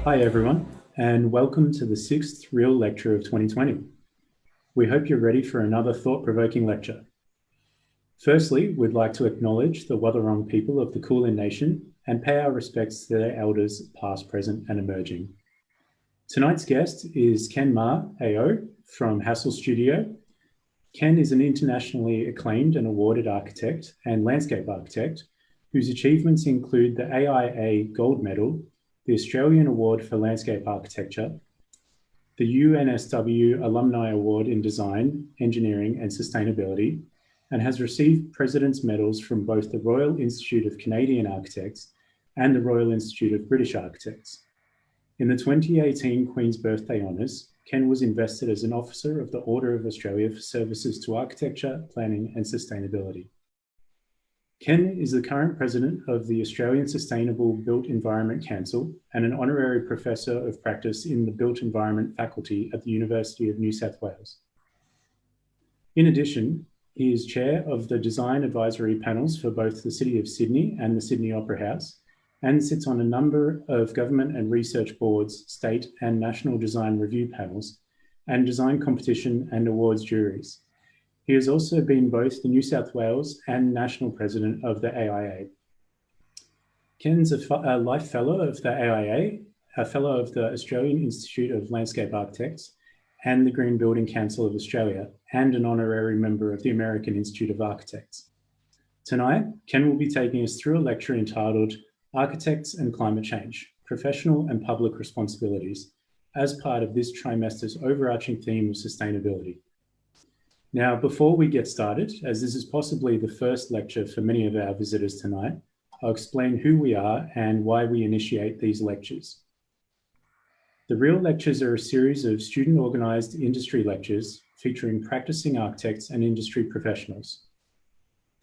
Hi everyone, and welcome to the sixth Real Lecture of 2020. We hope you're ready for another thought-provoking lecture. Firstly, we'd like to acknowledge the Wadawurrung people of the Kulin Nation and pay our respects to their elders past, present and emerging. Tonight's guest is Ken Maher, AO, from HASSEL Studio. Ken is an internationally acclaimed and awarded architect and landscape architect whose achievements include the AIA Gold Medal, the Australian Award for Landscape Architecture, the UNSW Alumni Award in Design, Engineering and Sustainability, and has received President's Medals from both the Royal Institute of Canadian Architects and the Royal Institute of British Architects. In the 2018 Queen's Birthday Honours, Ken was invested as an Officer of the Order of Australia for services to architecture, planning and sustainability. Ken is the current President of the Australian Sustainable Built Environment Council and an Honorary Professor of Practice in the Built Environment Faculty at the University of New South Wales. In addition, he is Chair of the Design Advisory Panels for both the City of Sydney and the Sydney Opera House, and sits on a number of government and research boards, state and national design review panels, and design competition and awards juries. He has also been both the New South Wales and National President of the AIA. Ken's a Life Fellow of the AIA, a Fellow of the Australian Institute of Landscape Architects and the Green Building Council of Australia, and an honorary member of the American Institute of Architects. Tonight, Ken will be taking us through a lecture entitled Architects and Climate Change, Professional and Public Responsibilities, as part of this trimester's overarching theme of sustainability. Now, before we get started, as this is possibly the first lecture for many of our visitors tonight, I'll explain who we are and why we initiate these lectures. The Real Lectures are a series of student-organised industry lectures featuring practicing architects and industry professionals.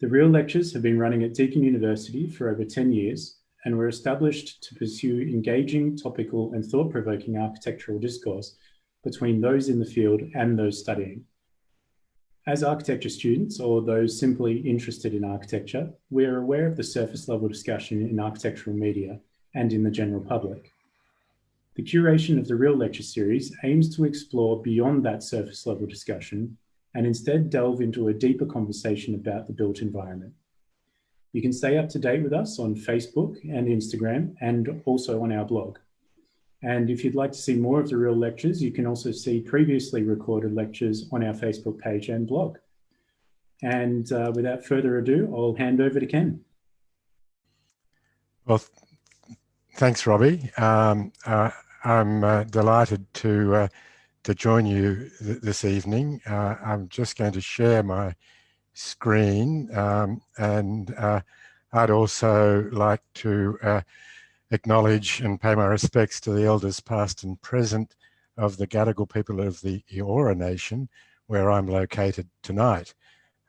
The Real Lectures have been running at Deakin University for over 10 years and were established to pursue engaging, topical and thought-provoking architectural discourse between those in the field and those studying. As architecture students, or those simply interested in architecture, we are aware of the surface level discussion in architectural media and in the general public. The curation of the Real Lecture series aims to explore beyond that surface level discussion and instead delve into a deeper conversation about the built environment. You can stay up to date with us on Facebook and Instagram and also on our blog. And if you'd like to see more of the Real Lectures, you can also see previously recorded lectures on our Facebook page and blog. And without further ado, I'll hand over to Ken. Well, thanks, Robbie. I'm delighted to join you this evening. I'm just going to share my screen, and I'd also like to acknowledge and pay my respects to the elders past and present of the Gadigal people of the Eora Nation, where I'm located tonight.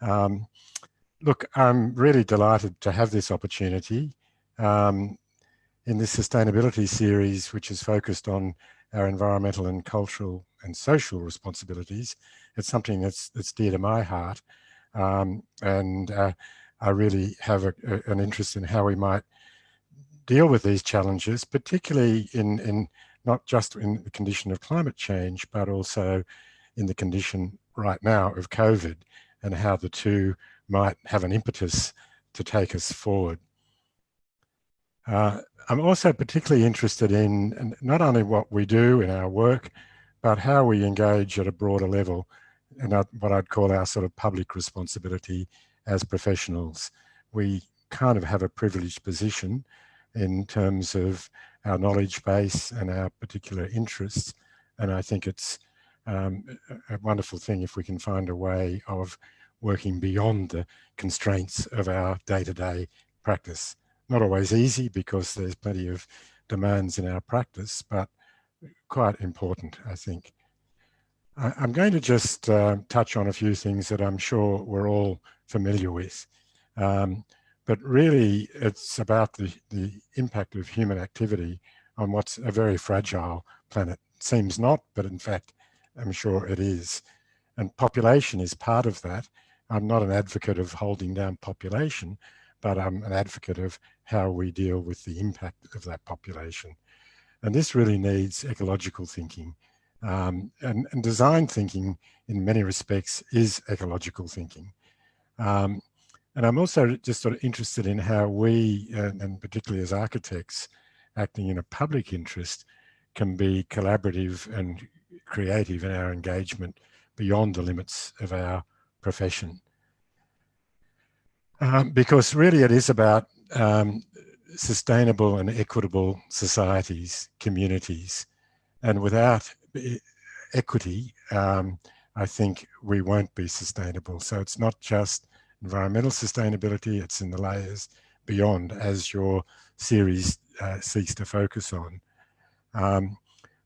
Look, I'm really delighted to have this opportunity in this sustainability series, which is focused on our environmental and cultural and social responsibilities. It's something that's dear to my heart, and I really have an interest in how we might deal with these challenges, particularly in not just in the condition of climate change, but also in the condition right now of COVID, and how the two might have an impetus to take us forward. I'm also particularly interested in not only what we do in our work, but how we engage at a broader level, and what I'd call our sort of public responsibility as professionals. We kind of have a privileged position in terms of our knowledge base and our particular interests. And I think it's a wonderful thing if we can find a way of working beyond the constraints of our day-to-day practice. Not always easy because there's plenty of demands in our practice, but quite important, I think. I'm going to just touch on a few things that I'm sure we're all familiar with. But really, it's about the impact of human activity on what's a very fragile planet. Seems not, but in fact, I'm sure it is. And population is part of that. I'm not an advocate of holding down population, but I'm an advocate of how we deal with the impact of that population. And this really needs ecological thinking. And design thinking, in many respects, is ecological thinking. And I'm also just sort of interested in how we, and particularly as architects, acting in a public interest, can be collaborative and creative in our engagement beyond the limits of our profession. Because really it is about sustainable and equitable societies, communities. And without equity, I think we won't be sustainable. So it's not just environmental sustainability, it's in the layers beyond, as your series seeks to focus on.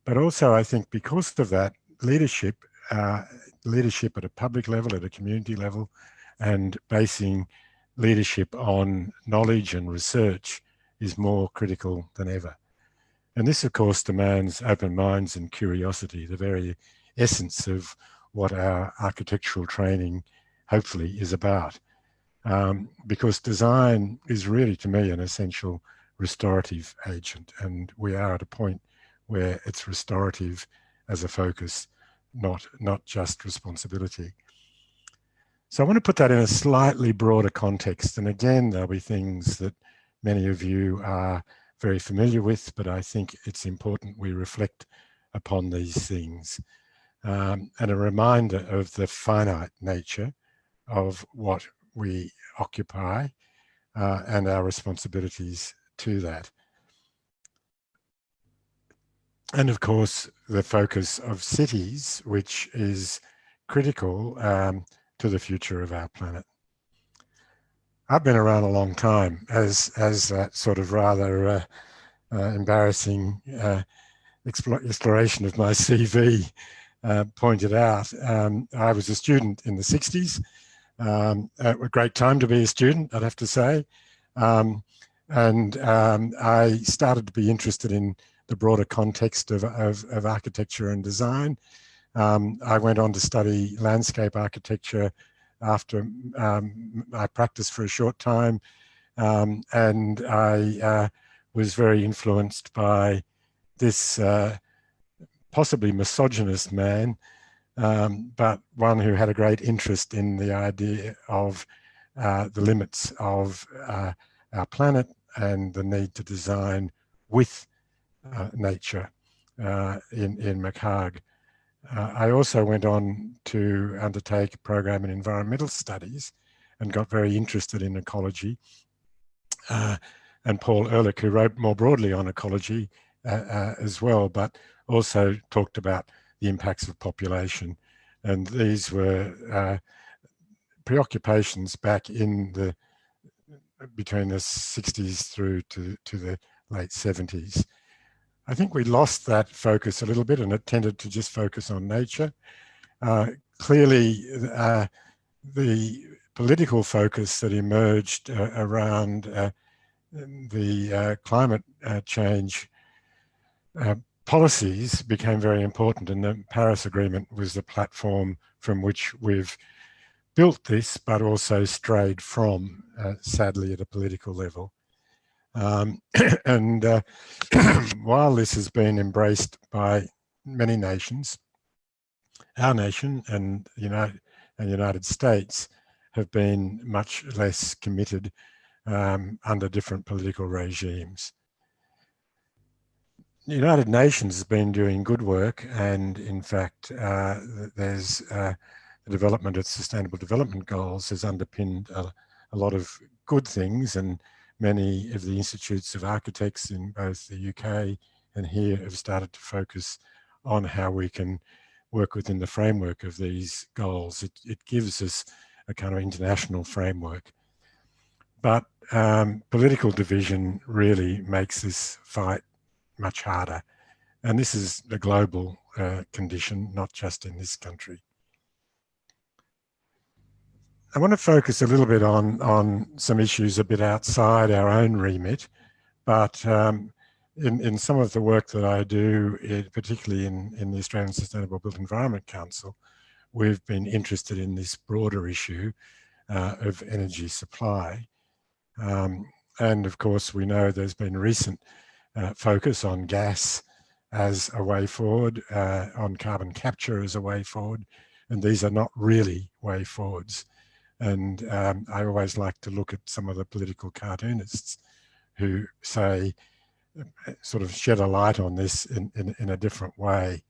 But also I think because of that, leadership at a public level, at a community level, and basing leadership on knowledge and research is more critical than ever. And this, of course, demands open minds and curiosity, the very essence of what our architectural training hopefully is about. Because design is really, to me, an essential restorative agent. And we are at a point where it's restorative as a focus, not just responsibility. So I want to put that in a slightly broader context. And again, there'll be things that many of you are very familiar with, but I think it's important we reflect upon these things. And a reminder of the finite nature of what we occupy and our responsibilities to that. And of course, the focus of cities, which is critical to the future of our planet. I've been around a long time, as that sort of rather embarrassing exploration of my CV pointed out. I was a student in the 60s, a great time to be a student, I'd have to say. And I started to be interested in the broader context of architecture and design. I went on to study landscape architecture after I practiced for a short time, and I was very influenced by this possibly misogynist man, but one who had a great interest in the idea of the limits of our planet and the need to design with nature in Maher. I also went on to undertake a program in environmental studies and got very interested in ecology. And Paul Ehrlich, who wrote more broadly on ecology as well, but also talked about the impacts of population. And these were preoccupations back in between the 60s through to the late 70s. I think we lost that focus a little bit, and it tended to just focus on nature. Clearly, the political focus that emerged around the climate change policies became very important, and the Paris Agreement was the platform from which we've built this, but also strayed from, sadly, at a political level. And while this has been embraced by many nations, our nation and United States have been much less committed under different political regimes. The United Nations has been doing good work, and in fact, there's the development of Sustainable Development Goals has underpinned a lot of good things, and many of the institutes of architects in both the UK and here have started to focus on how we can work within the framework of these goals. It gives us a kind of international framework. But political division really makes this fight much harder. And this is a global condition, not just in this country. I want to focus a little bit on some issues a bit outside our own remit, but in some of the work that I do, particularly in the Australian Sustainable Built Environment Council, we've been interested in this broader issue of energy supply. And of course, we know there's been recent focus on gas as a way forward, on carbon capture as a way forward, and these are not really way forwards. And I always like to look at some of the political cartoonists who say, sort of shed a light on this in a different way.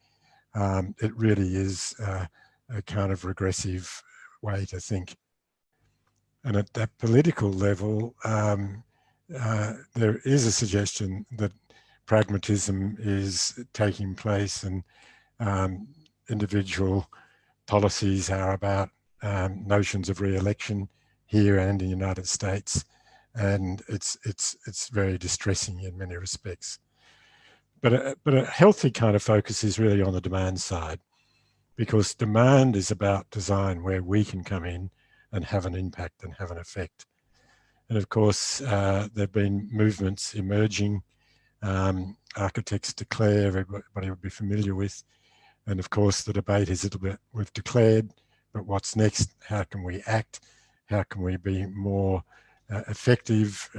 It really is a kind of regressive way to think. And at that political level, there is a suggestion that pragmatism is taking place, and individual policies are about notions of re-election here and in the United States, and it's very distressing in many respects. But a healthy kind of focus is really on the demand side, because demand is about design, where we can come in and have an impact and have an effect. And of course, there have been movements emerging. Architects Declare, everybody would be familiar with. And of course, the debate is a little bit, we've declared, but what's next? How can we act? How can we be more effective?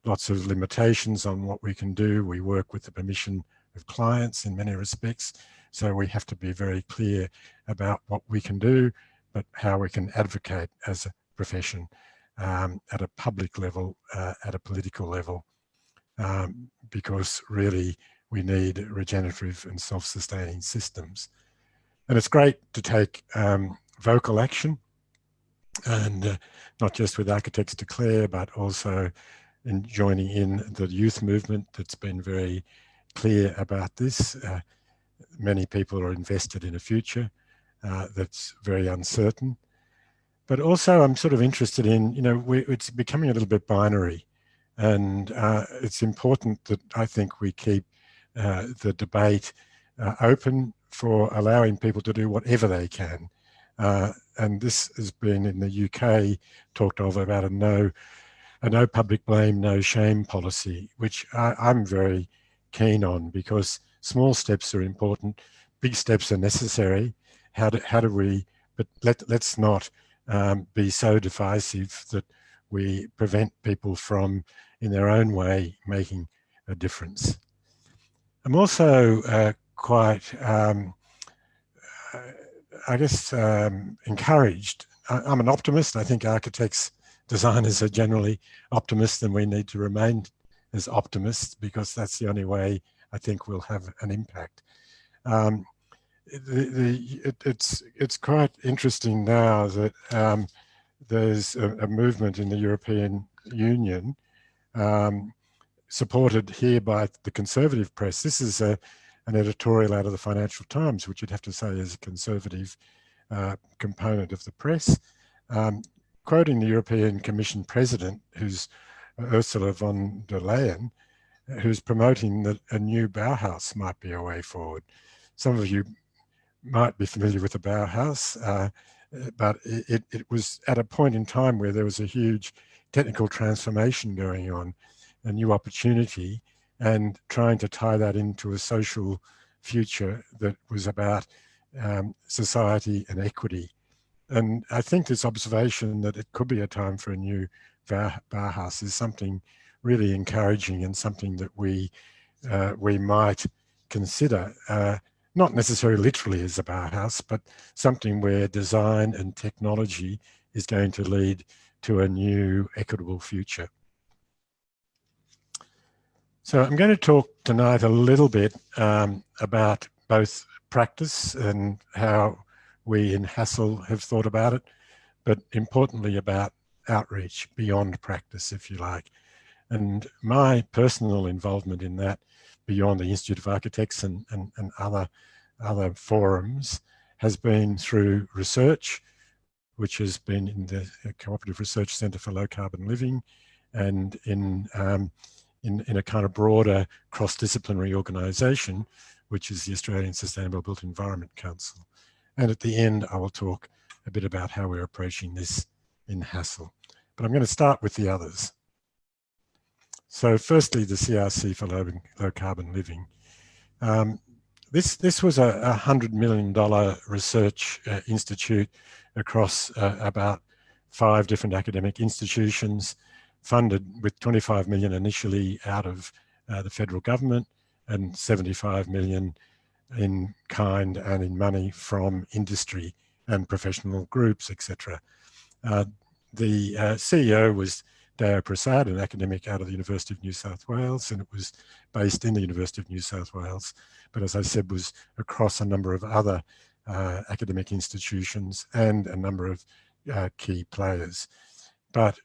Lots of limitations on what we can do. We work with the permission of clients in many respects. So we have to be very clear about what we can do, but how we can advocate as a profession at a public level, at a political level, because really we need regenerative and self-sustaining systems. And it's great to take vocal action, and not just with Architects Declare, but also in joining in the youth movement that's been very clear about this. Many people are invested in a future that's very uncertain. But also I'm sort of interested in, it's becoming a little bit binary. And it's important that I think we keep the debate open for allowing people to do whatever they can. And this has been in the UK talked of about a no public blame, no shame policy, which I'm very keen on, because small steps are important, big steps are necessary. How do we, but let's not be so divisive that we prevent people from, in their own way, making a difference. I'm also quite, encouraged. I'm an optimist. I think architects, designers are generally optimists, and we need to remain as optimists, because that's the only way I think we'll have an impact. It's quite interesting now that there's a movement in the European Union, supported here by the conservative press. This is an editorial out of the Financial Times, which you'd have to say is a conservative component of the press, quoting the European Commission President, who's Ursula von der Leyen, who's promoting that a new Bauhaus might be a way forward. Some of you might be familiar with the Bauhaus, but it was at a point in time where there was a huge technical transformation going on, a new opportunity, and trying to tie that into a social future that was about society and equity. And I think this observation that it could be a time for a new Bauhaus is something really encouraging, and something that we might consider, not necessarily literally as a Bauhaus, but something where design and technology is going to lead to a new equitable future. So I'm going to talk tonight a little bit about both practice and how we in HASSEL have thought about it, but importantly about outreach beyond practice, if you like. And my personal involvement in that, beyond the Institute of Architects and other forums, has been through research, which has been in the Cooperative Research Centre for Low Carbon Living, and in a kind of broader cross-disciplinary organisation, which is the Australian Sustainable Built Environment Council. And at the end, I will talk a bit about how we're approaching this in HASSEL. But I'm going to start with the others. So firstly, the CRC for low carbon living. This was a $100 million research institute across about 5 different academic institutions, funded with 25 million initially out of the federal government, and 75 million in kind and in money from industry and professional groups, etc. The CEO was Deo Prasad, an academic out of the University of New South Wales, and it was based in the University of New South Wales, but as I said, was across a number of other academic institutions and a number of key players. But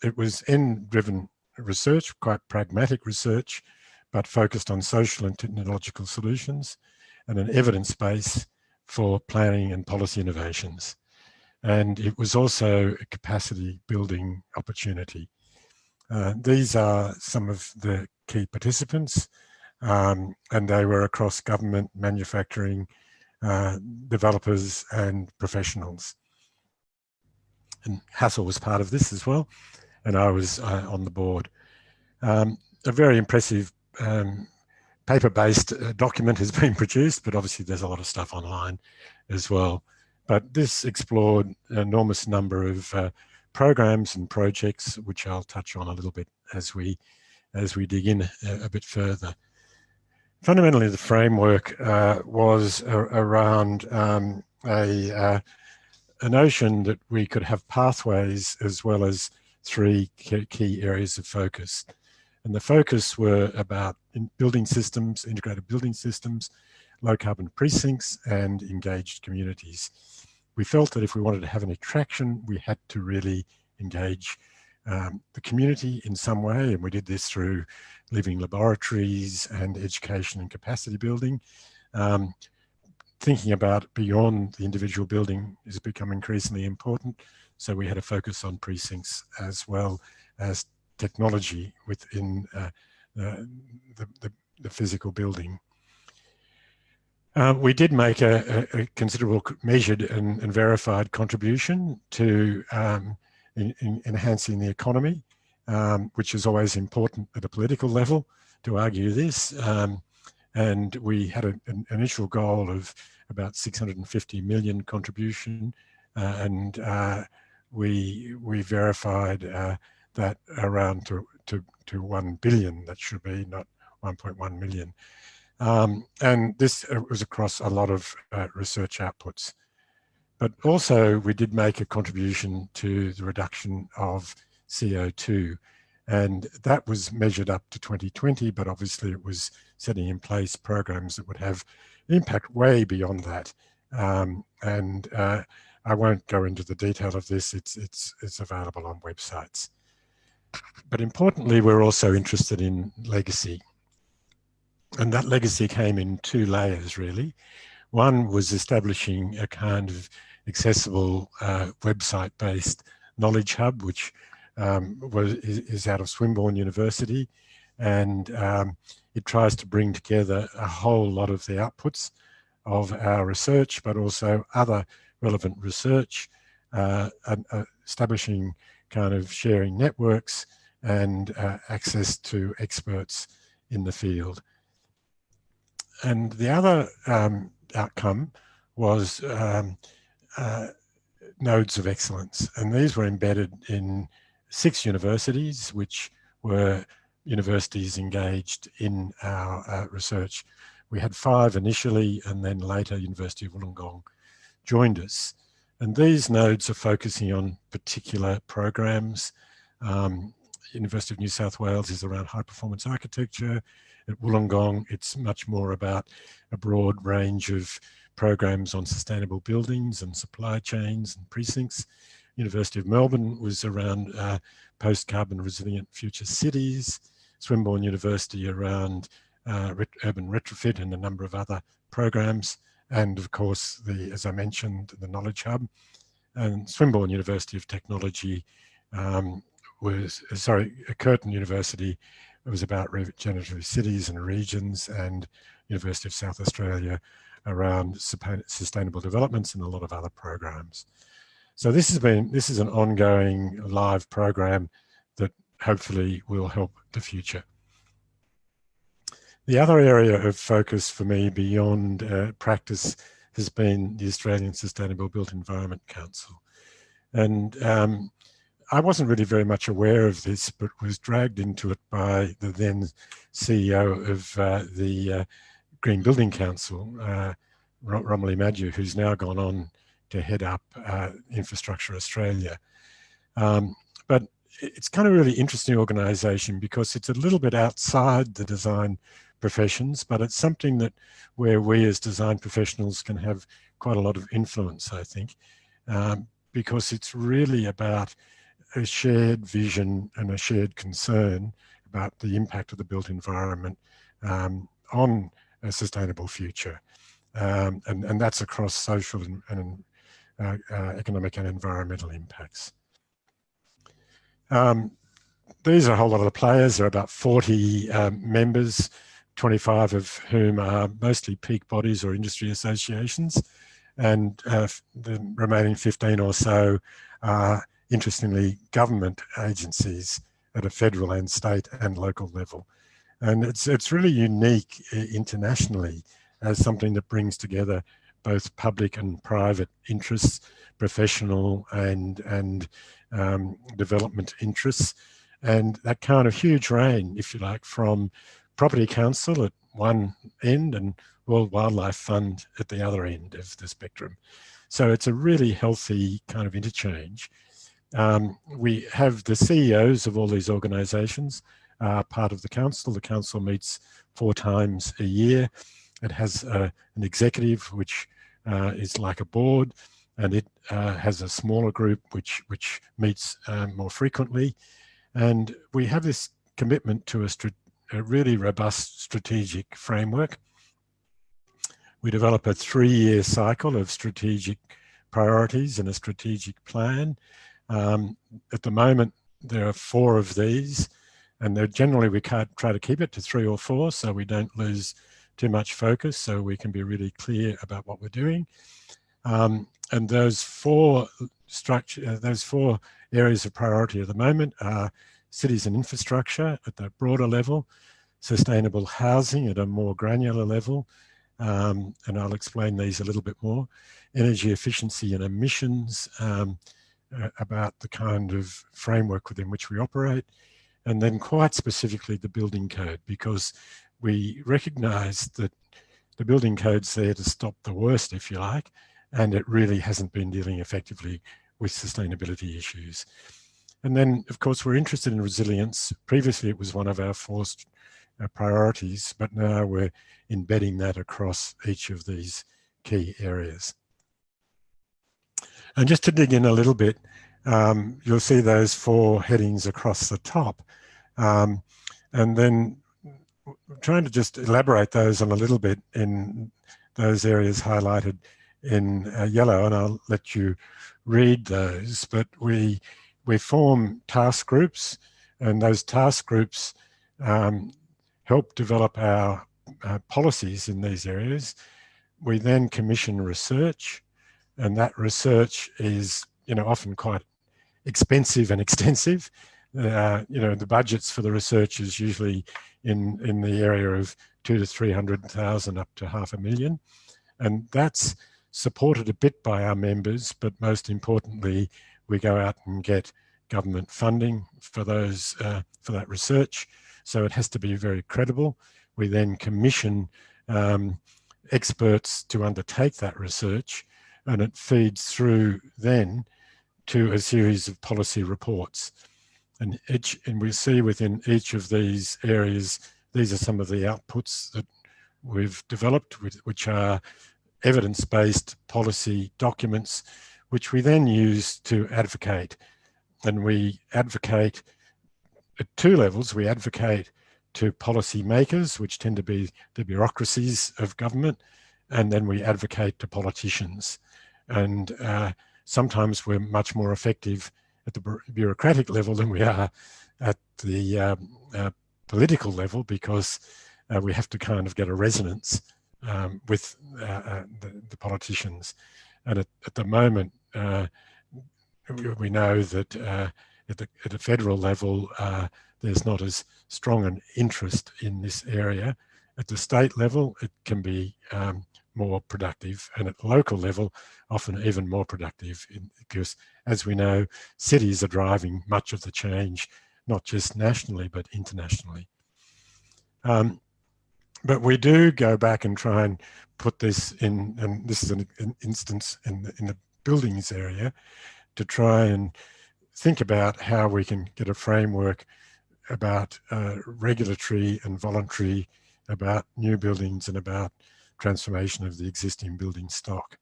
it was end-driven research, quite pragmatic research, but focused on social and technological solutions and an evidence base for planning and policy innovations. And it was also a capacity building opportunity. These are some of the key participants, and they were across government, manufacturing, developers and professionals. And HASSEL was part of this as well, and I was on the board. A very impressive paper-based document has been produced, but obviously there's a lot of stuff online as well. But this explored an enormous number of programs and projects, which I'll touch on a little bit as we dig in a bit further. Fundamentally, the framework was around a notion that we could have pathways as well as three key areas of focus. And the focus were about building systems, integrated building systems, low carbon precincts, and engaged communities. We felt that if we wanted to have any traction, we had to really engage the community in some way, and we did this through living laboratories and education and capacity building. Thinking about beyond the individual building has become increasingly important, so we had a focus on precincts as well as technology within the physical building. We did make a considerable measured and verified contribution to in enhancing the economy, which is always important at a political level to argue this. And we had an initial goal of about 650 million contribution, and we verified that around to 1 billion, that should be, not 1.1 million. And this was across a lot of research outputs. But also we did make a contribution to the reduction of CO2, and that was measured up to 2020, but obviously it was setting in place programs that would have impact way beyond that. I won't go into the detail of this, it's available on websites. But importantly, we're also interested in legacy. And that legacy came in two layers, really. One was establishing a kind of accessible website-based knowledge hub, which is out of Swinburne University, and it tries to bring together a whole lot of the outputs of our research, but also other relevant research, establishing kind of sharing networks and access to experts in the field. And the other outcome was nodes of excellence, and these were embedded in 6 universities, which were universities engaged in our research. We had 5 initially, and then later University of Wollongong joined us. And these nodes are focusing on particular programs. University of New South Wales is around high performance architecture. At Wollongong, it's much more about a broad range of programs on sustainable buildings and supply chains and precincts. University of Melbourne was around post-carbon resilient future cities. Swinburne University around urban retrofit and a number of other programs. And of course, as I mentioned, the Knowledge Hub. And Swinburne University of Technology Curtin University was about regenerative cities and regions, and University of South Australia around sustainable developments and a lot of other programs. So this is an ongoing live program that hopefully will help the future. The other area of focus for me beyond practice has been the Australian Sustainable Built Environment Council. And I wasn't really very much aware of this, but was dragged into it by the then CEO of the Green Building Council, Romilly Mathew, who's now gone on to head up Infrastructure Australia. But it's kind of a really interesting organisation because it's a little bit outside the design professions, but it's something that where we as design professionals can have quite a lot of influence, I think, because it's really about a shared vision and a shared concern about the impact of the built environment on a sustainable future. And that's across social and economic and environmental impacts. These are a whole lot of the players. There are about 40 members, 25 of whom are mostly peak bodies or industry associations, and the remaining 15 or so are, interestingly, government agencies at a federal and state and local level. And it's really unique internationally as something that brings together both public and private interests, professional and development interests, and that kind of huge range, if you like, from Property Council at one end and World Wildlife Fund at the other end of the spectrum. So it's a really healthy kind of interchange. We have the CEOs of all these organisations part of the council. The council meets 4 times a year. It has an executive, which is like a board, and it has a smaller group which meets more frequently. And we have this commitment to a really robust strategic framework. We develop a 3-year cycle of strategic priorities and a strategic plan. At the moment, there are 4 of these, and generally we try to keep it to 3 or 4 so we don't lose too much focus, so we can be really clear about what we're doing. And those 4 areas of priority at the moment are cities and infrastructure at the broader level, sustainable housing at a more granular level, and I'll explain these a little bit more, energy efficiency and emissions, about the kind of framework within which we operate, and then quite specifically the building code, because we recognise that the building code's there to stop the worst, if you like, and it really hasn't been dealing effectively with sustainability issues. And then, of course, we're interested in resilience. Previously, it was one of our 4 priorities, but now we're embedding that across each of these key areas. And just to dig in a little bit, you'll see those 4 headings across the top. And then trying to just elaborate those on a little bit in those areas highlighted in yellow, and I'll let you read those, but we form task groups, and those task groups help develop our policies in these areas. We then commission research, and that research is, often quite expensive and extensive. The budgets for the research is usually in the area of 200,000 to 300,000 up to $500,000, and that's supported a bit by our members, but most importantly, we go out and get government funding for those for that research. So it has to be very credible. We then commission experts to undertake that research, and it feeds through then to a series of policy reports. And we see within each of these areas, these are some of the outputs that we've developed, which are evidence-based policy documents, which we then use to advocate. And we advocate at 2 levels. We advocate to policy makers, which tend to be the bureaucracies of government, and then we advocate to politicians. And sometimes we're much more effective at the bureaucratic level than we are at the political level, because we have to kind of get a resonance with the politicians. And at the moment, we know that at a federal level, there's not as strong an interest in this area. At the state level, it can be more productive, and at local level, often even more productive, because as we know, cities are driving much of the change, not just nationally, but internationally. But we do go back and try and put this in, and this is an instance in the buildings area, to try and think about how we can get a framework about regulatory and voluntary, about new buildings and about transformation of the existing building stock.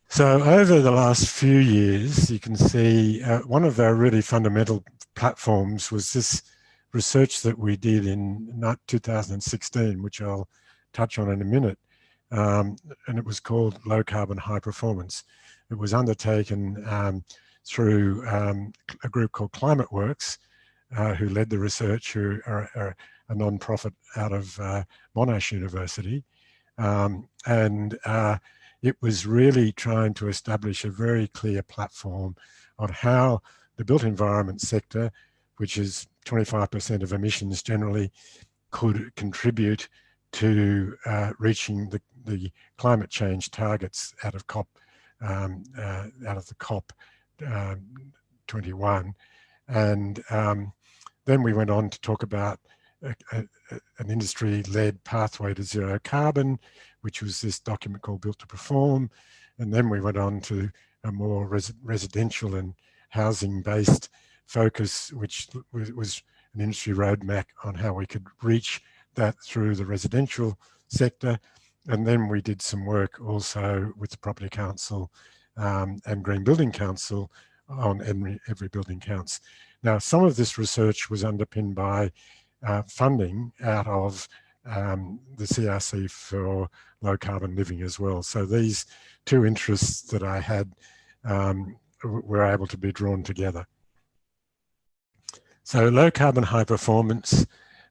So over the last few years, you can see one of our really fundamental platforms was this research that we did in 2016, which I'll touch on in a minute, and it was called Low Carbon High Performance. It was undertaken through a group called ClimateWorks, who led the research, who are a non-profit out of Monash University. It was really trying to establish a very clear platform on how the built environment sector, which is 25% of emissions generally, could contribute to reaching the climate change targets out of the COP 21. And then we went on to talk about an industry-led pathway to zero carbon, which was this document called Built to Perform. And then we went on to a more residential and housing-based focus, which was an industry roadmap on how we could reach that through the residential sector. And then we did some work also with the Property Council and Green Building Council on Every Building Counts. Now, some of this research was underpinned by funding out of the CRC for low carbon living as well. So these two interests that I had were able to be drawn together. So low carbon high performance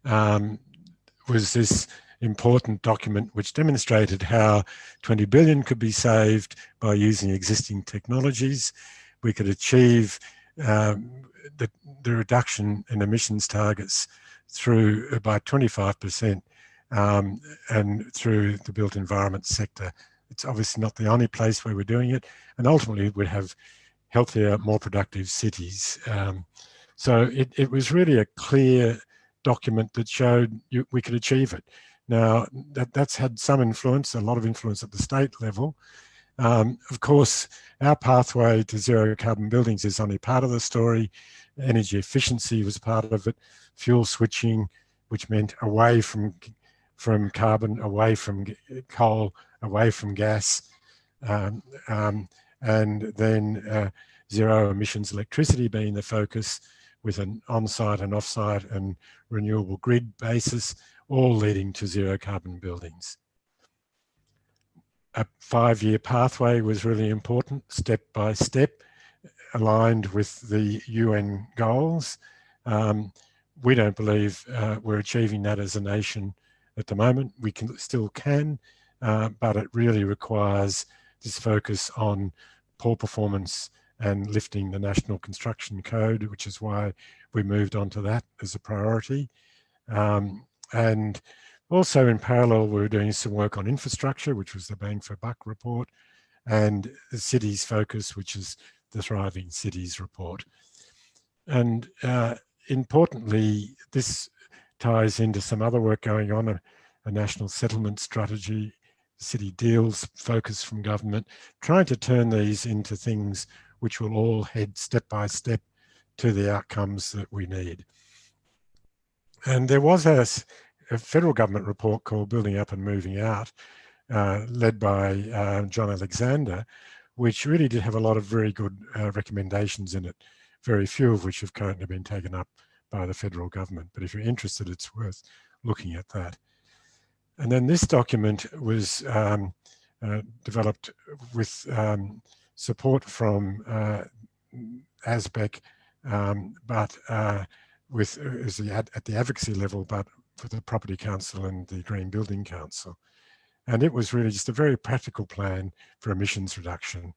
was this important document which demonstrated how 20 billion could be saved by using existing technologies. We could achieve the reduction in emissions targets through by 25% and through the built environment sector. It's obviously not the only place where we're doing it, and ultimately we'd have healthier, more productive cities. So it was really a clear document that showed we could achieve it. Now, that's had some influence, a lot of influence at the state level. Of course, our pathway to zero carbon buildings is only part of the story. Energy efficiency was part of it. Fuel switching, which meant away from carbon, away from coal, away from gas, and then zero emissions electricity being the focus, with an on-site and off-site and renewable grid basis, all leading to zero carbon buildings. A 5-year pathway was really important, step by step, aligned with the UN goals. We don't believe we're achieving that as a nation at the moment. We still can, but it really requires this focus on poor performance and lifting the National Construction Code, which is why we moved on to that as a priority. And also in parallel, we were doing some work on infrastructure, which was the Bang for Buck report, and the cities focus, which is the Thriving Cities report. And importantly, this ties into some other work going on, a national settlement strategy, city deals focus from government, trying to turn these into things which will all head step by step to the outcomes that we need. And there was a federal government report called Building Up and Moving Out, led by John Alexander, which really did have a lot of very good recommendations in it, very few of which have currently been taken up by the federal government. But if you're interested, it's worth looking at that. And then this document was developed with support from ASBEC, but at the advocacy level, but for the Property Council and the Green Building Council. And it was really just a very practical plan for emissions reduction,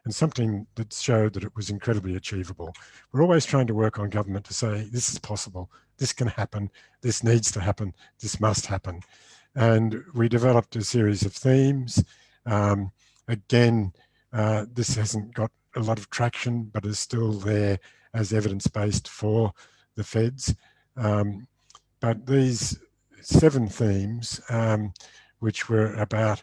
and something that showed that it was incredibly achievable. We're always trying to work on government to say, this is possible, this can happen, this needs to happen, this must happen. And we developed a series of themes. Again, this hasn't got a lot of traction, but is still there as evidence-based for the feds. But these 7 themes, which were about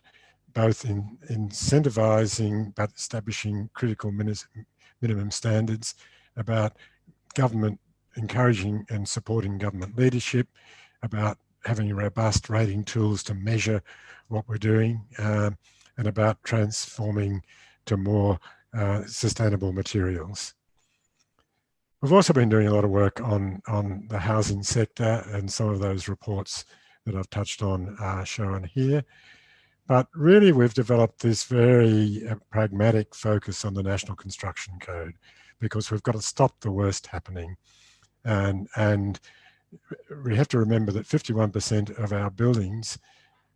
both in incentivizing but establishing critical minimum standards, about government encouraging and supporting government leadership, about having robust rating tools to measure what we're doing, and about transforming to more sustainable materials. We've also been doing a lot of work on the housing sector, and some of those reports that I've touched on are shown here. But really, we've developed this very pragmatic focus on the National Construction Code, because we've got to stop the worst happening. And we have to remember that 51% of our buildings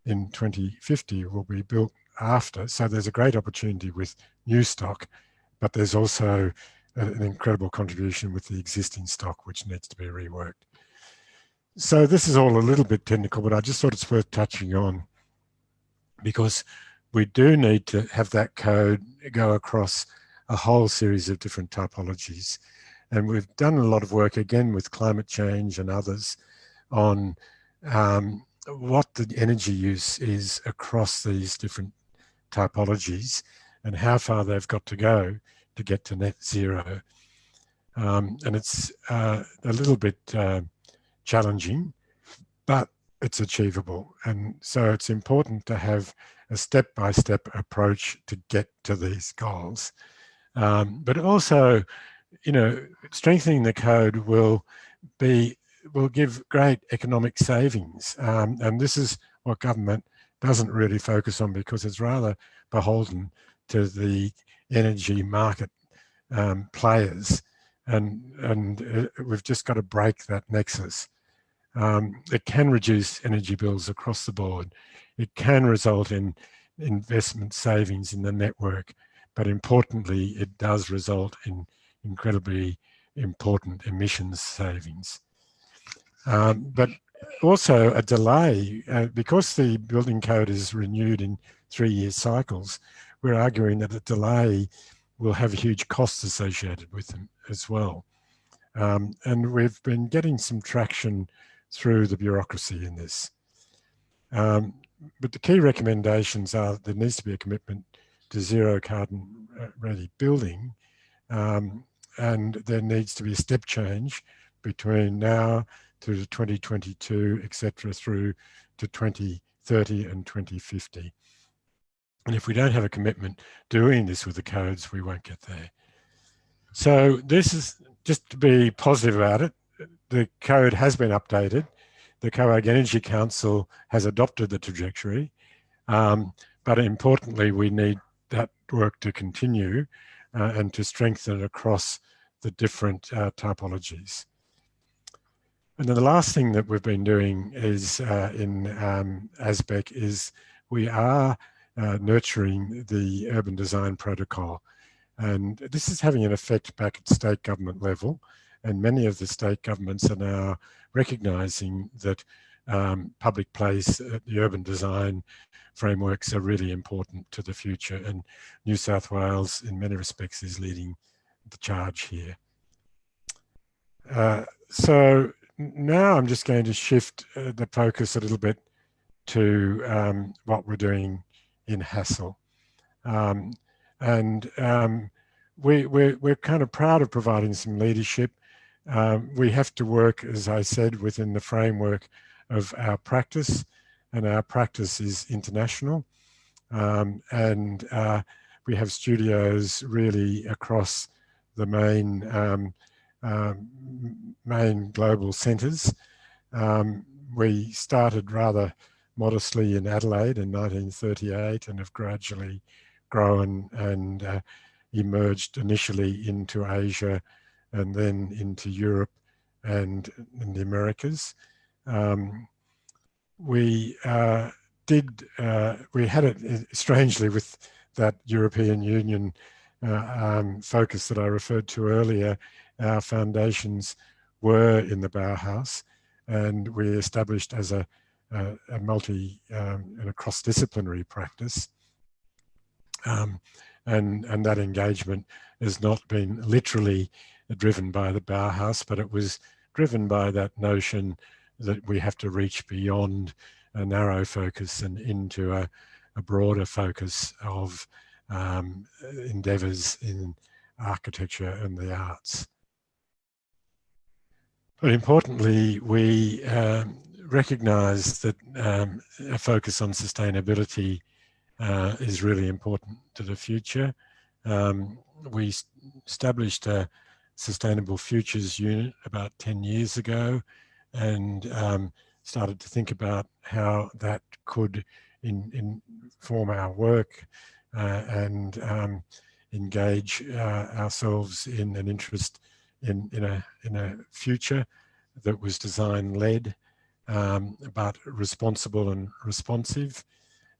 in 2050 will be built after. So there's a great opportunity with new stock, but there's also an incredible contribution with the existing stock, which needs to be reworked. So this is all a little bit technical, but I just thought it's worth touching on, because we do need to have that code go across a whole series of different typologies. And we've done a lot of work, again, with climate change and others on what the energy use is across these different typologies and how far they've got to go to get to net zero. And it's a little bit challenging, but it's achievable. And so it's important to have a step-by-step approach to get to these goals. But also, you know, strengthening the code will give great economic savings. And this is what government doesn't really focus on, because it's rather beholden to the energy market players. And we've just got to break that nexus. It can reduce energy bills across the board. It can result in investment savings in the network, but importantly, it does result in incredibly important emissions savings. But also a delay, because the building code is renewed in 3-year cycles, we're arguing that a delay will have huge costs associated with them as well. And we've been getting some traction through the bureaucracy in this. But the key recommendations are that there needs to be a commitment to zero carbon ready building, and there needs to be a step change between now to 2022, etc., through to 2030 and 2050. And if we don't have a commitment doing this with the codes, we won't get there. So this is just to be positive about it. The code has been updated. The COAG Energy Council has adopted the trajectory, but importantly, we need that work to continue and to strengthen across the different typologies. And then the last thing that we've been doing is in ASBEC is we are nurturing the urban design protocol. And this is having an effect back at state government level. And many of the state governments are now recognising that public place, the urban design frameworks are really important to the future. And New South Wales, in many respects, is leading the charge here. So now I'm just going to shift the focus a little bit to what we're doing in HASSEL. We're kind of proud of providing some leadership. We have to work, as I said, within the framework of our practice, and our practice is international. We have studios really across the main global centres. We started rather modestly in Adelaide in 1938 and have gradually grown and emerged initially into Asia and then into Europe and in the Americas. We had it strangely with that European Union focus that I referred to earlier. Our foundations were in the Bauhaus, and we established as a a multi and a cross-disciplinary practice. And that engagement has not been literally driven by the Bauhaus, but it was driven by that notion that we have to reach beyond a narrow focus and into a broader focus of endeavours in architecture and the arts. But importantly, we recognise that a focus on sustainability is really important to the future. We established a Sustainable Futures unit about 10 years ago and started to think about how that could inform our work and engage ourselves in an interest in a future that was design-led, but responsible and responsive.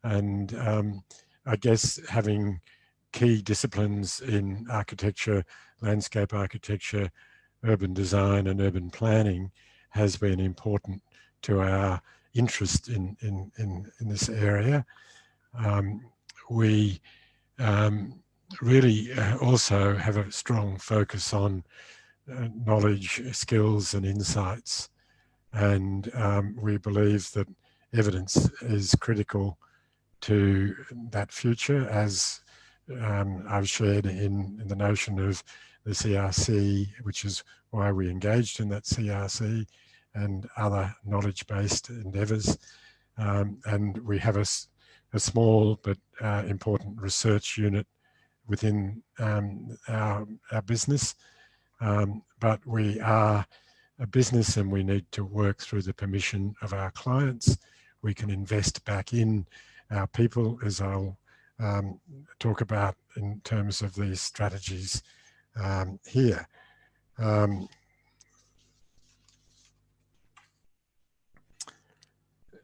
And I guess having key disciplines in architecture, landscape architecture, urban design and urban planning has been important to our interest in this area. We really also have a strong focus on knowledge, skills and insights. And we believe that evidence is critical to that future, as I've shared in the notion of the CRC, which is why we engaged in that CRC and other knowledge-based endeavours. And we have a small but important research unit within our business. But we are a business and we need to work through the permission of our clients. We can invest back in our people, as I'll talk about in terms of these strategies here.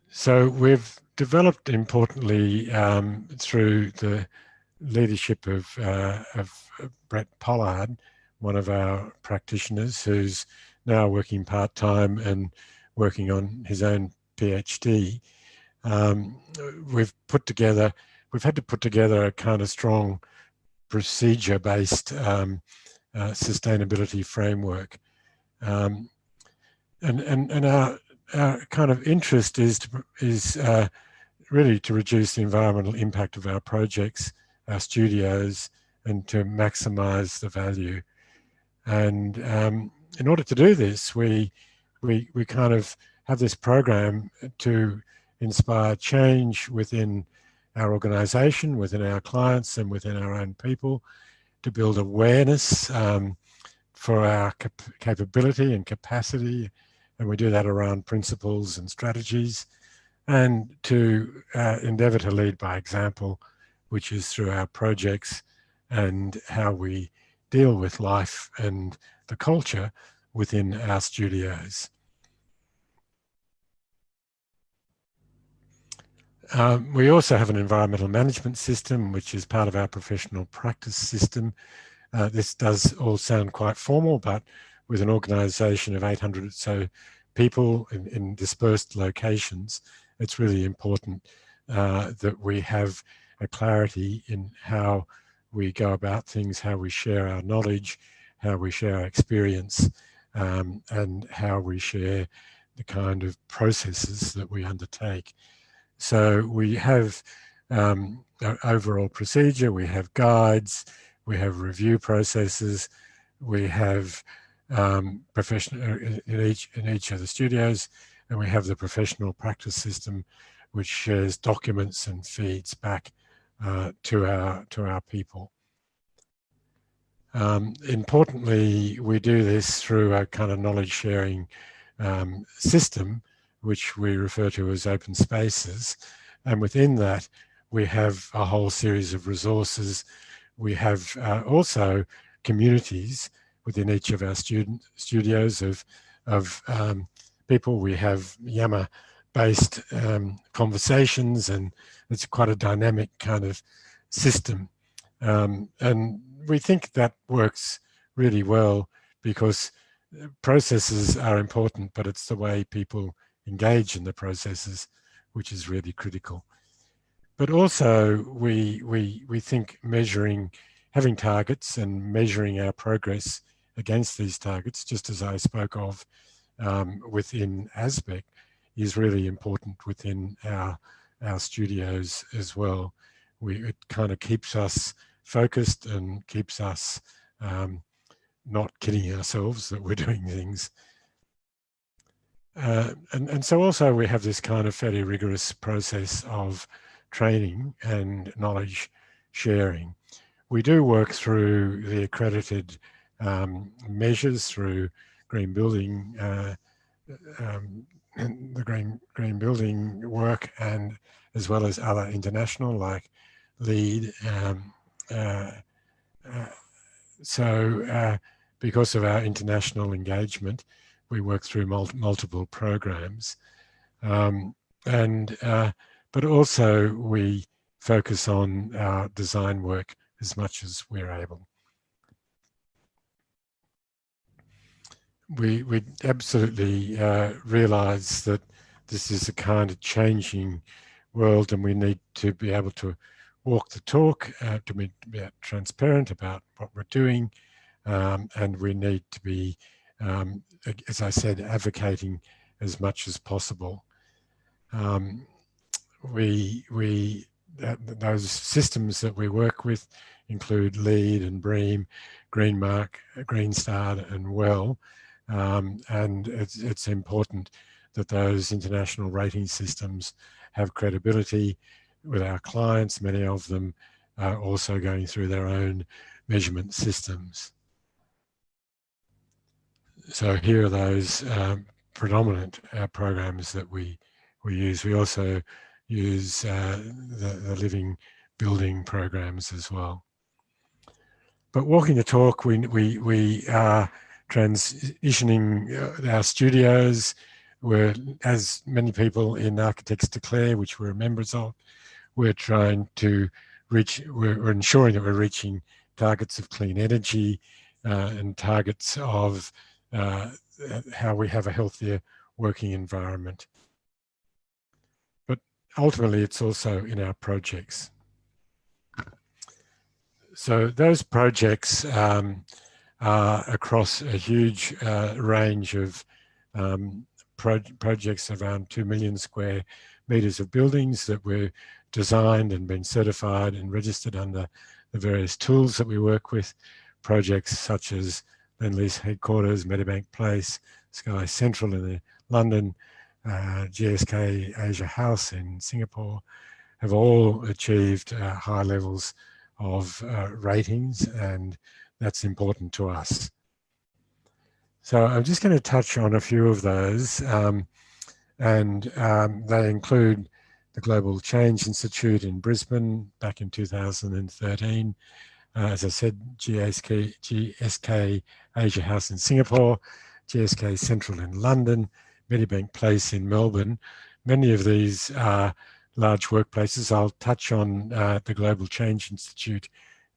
So we've developed importantly through the leadership of Brett Pollard, one of our practitioners who's now working part-time and working on his own PhD. We've had to put together a kind of strong procedure-based sustainability framework. And our kind of interest is really to reduce the environmental impact of our projects, our studios, and to maximize the value. And in order to do this, we kind of have this program to inspire change within our organization, within our clients, and within our own people, to build awareness for our capability and capacity. And we do that around principles and strategies, and to endeavour to lead by example, which is through our projects and how we deal with life and the culture within our studios. We also have an environmental management system, which is part of our professional practice system. This does all sound quite formal, but with an organisation of 800 or so people in dispersed locations, it's really important that we have a clarity in how we go about things, how we share our knowledge, how we share our experience, and how we share the kind of processes that we undertake. So we have an overall procedure, we have guides, we have review processes, we have professional in each of the studios, and we have the professional practice system, which shares documents and feeds back to our people. Importantly, we do this through a kind of knowledge sharing system, which we refer to as open spaces. And within that, we have a whole series of resources. We have also communities within each of our studios of people. We have Yammer-based conversations, and it's quite a dynamic kind of system. And we think that works really well because processes are important, but it's the way people engage in the processes, which is really critical. But also we think measuring, having targets and measuring our progress against these targets, just as I spoke of within ASPEC, is really important within our studios as well. It kind of keeps us focused and keeps us not kidding ourselves that we're doing things. And so also we have this kind of fairly rigorous process of training and knowledge sharing. We do work through the accredited measures through green building, the green building work, and as well as other international like LEED. So because of our international engagement, we work through multiple programs, but also we focus on our design work as much as we're able. We absolutely realise that this is a kind of changing world, and we need to be able to walk the talk, to be transparent about what we're doing, and we need to be, as I said, advocating as much as possible. Those systems that we work with include LEED and BREEAM, Green Mark, Green Star, and WELL, and it's important that those international rating systems have credibility with our clients. Many of them are also going through their own measurement systems. So here are those predominant programs that we use. We also use the living building programs as well. But walking the talk, we are transitioning our studios. We're, as many people in Architects Declare, which we're members of, we're trying to reach, we're ensuring that we're reaching targets of clean energy and targets of how we have a healthier working environment. But ultimately, it's also in our projects. So those projects are across a huge range of projects, around 2 million square meters of buildings that were designed and been certified and registered under the various tools that we work with. Projects such as Lend-Lease Headquarters, Medibank Place, Sky Central in London, GSK Asia House in Singapore, have all achieved high levels of ratings, and that's important to us. So I'm just going to touch on a few of those, and they include the Global Change Institute in Brisbane back in 2013. As I said, GSK Asia House in Singapore, GSK Central in London, Medibank Place in Melbourne. Many of these are large workplaces. I'll touch on the Global Change Institute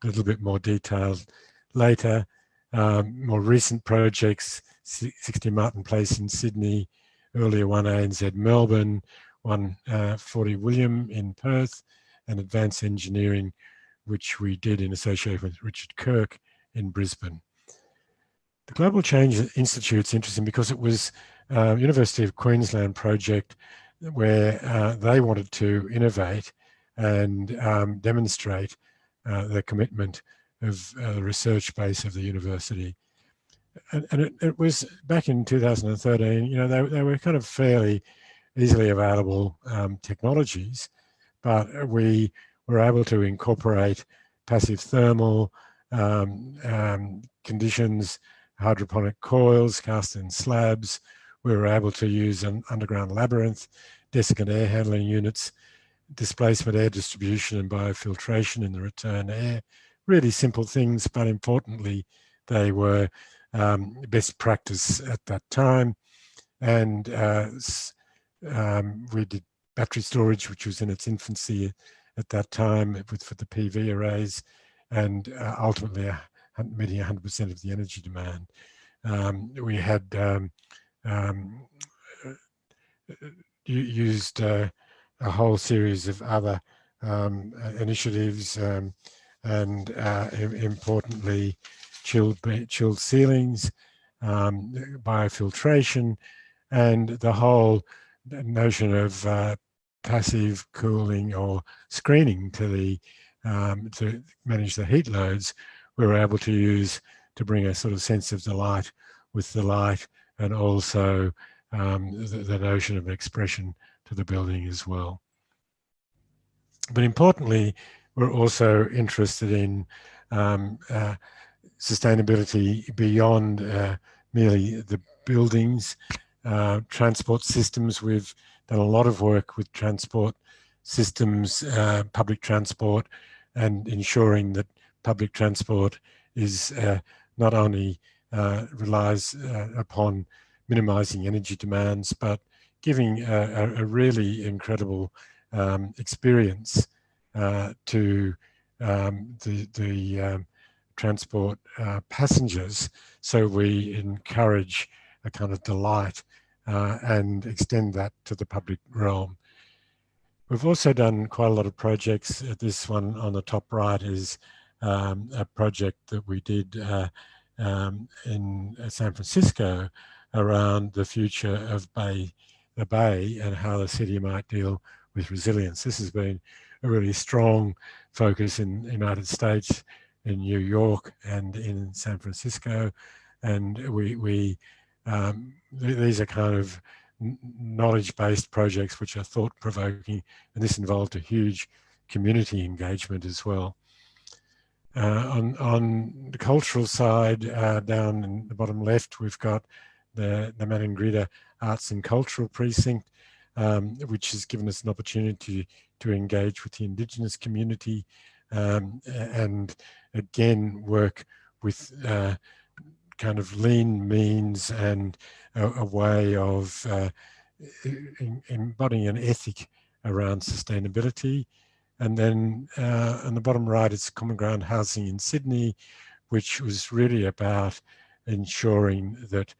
a little bit more detailed later. More recent projects, 60 Martin Place in Sydney, earlier one ANZ Melbourne, one 40 William in Perth, and Advanced Engineering, which we did in association with Richard Kirk in Brisbane. The Global Change Institute is interesting because it was a University of Queensland project where they wanted to innovate and demonstrate the commitment of the research base of the university. And it was back in 2013, you know, they were kind of fairly easily available technologies, but we were able to incorporate passive thermal conditions, hydroponic coils, cast-in slabs. We were able to use an underground labyrinth, desiccant air handling units, displacement air distribution and biofiltration in the return air. Really simple things, but importantly, they were best practice at that time. And we did battery storage, which was in its infancy at that time for the PV arrays, and ultimately meeting 100% of the energy demand. We had used a whole series of other initiatives, and importantly, chilled ceilings, biofiltration, and the whole notion of passive cooling or screening to manage the heat loads. We were able to use to bring a sort of sense of delight with the light, and also the notion of expression to the building as well. But importantly, we're also interested in sustainability beyond merely the buildings, transport systems. We've done a lot of work with transport systems, public transport, and ensuring that public transport is not only relies upon minimizing energy demands, but giving a really incredible experience to the transport passengers. So we encourage a kind of delight and extend that to the public realm. We've also done quite a lot of projects. This one on the top right is a project that we did in San Francisco around the future of the Bay and how the city might deal with resilience. This has been a really strong focus in the United States, in New York and in San Francisco. And these are kind of knowledge-based projects which are thought-provoking, and this involved a huge community engagement as well. On the cultural side, down in the bottom left, we've got the Maningrida Arts and Cultural Precinct, which has given us an opportunity to engage with the Indigenous community, and again work with kind of lean means and a way of embodying an ethic around sustainability. And then on the bottom right, it's Common Ground Housing in Sydney, which was really about ensuring that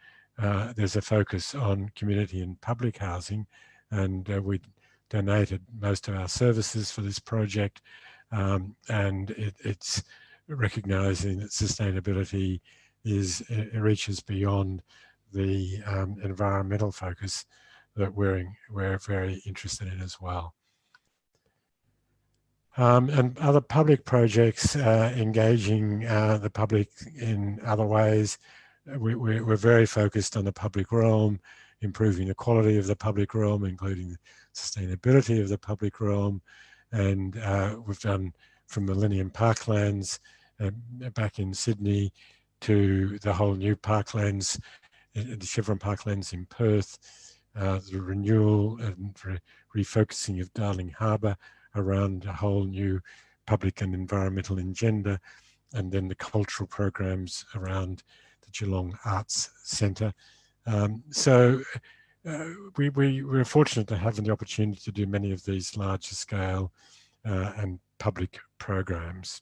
there's a focus on community and public housing. And we donated most of our services for this project. And it's recognizing that sustainability it reaches beyond the environmental focus that we're very interested in as well. And other public projects engaging the public in other ways. We're very focused on the public realm, improving the quality of the public realm, including the sustainability of the public realm. And we've done from Millennium Parklands back in Sydney to the whole new parklands, the Chevron Parklands in Perth, the renewal and refocusing of Darling Harbour around a whole new public and environmental agenda, and then the cultural programs around the Geelong Arts Centre. So we're fortunate to have the opportunity to do many of these larger scale and public programs.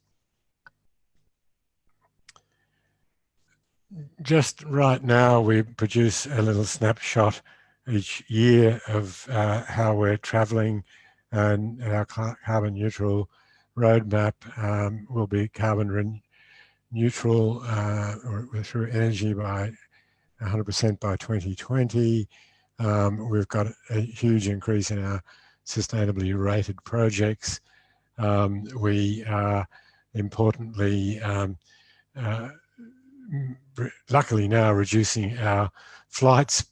Just right now, we produce a little snapshot each year of how we're travelling, and our carbon neutral roadmap will be carbon neutral or through energy by 100% by 2020. We've got a huge increase in our sustainably rated projects. We are importantly luckily now reducing our flights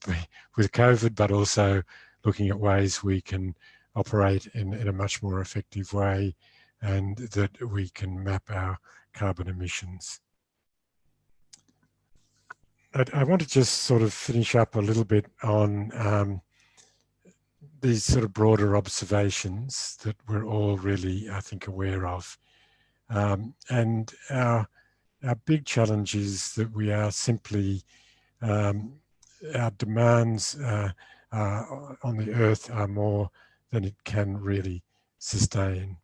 with COVID, but also looking at ways we can operate in a much more effective way, and that we can map our carbon emissions. I want to just sort of finish up a little bit on these sort of broader observations that we're all really, I think, aware of. And our big challenge is that we are simply, our demands on the earth are more than it can really sustain.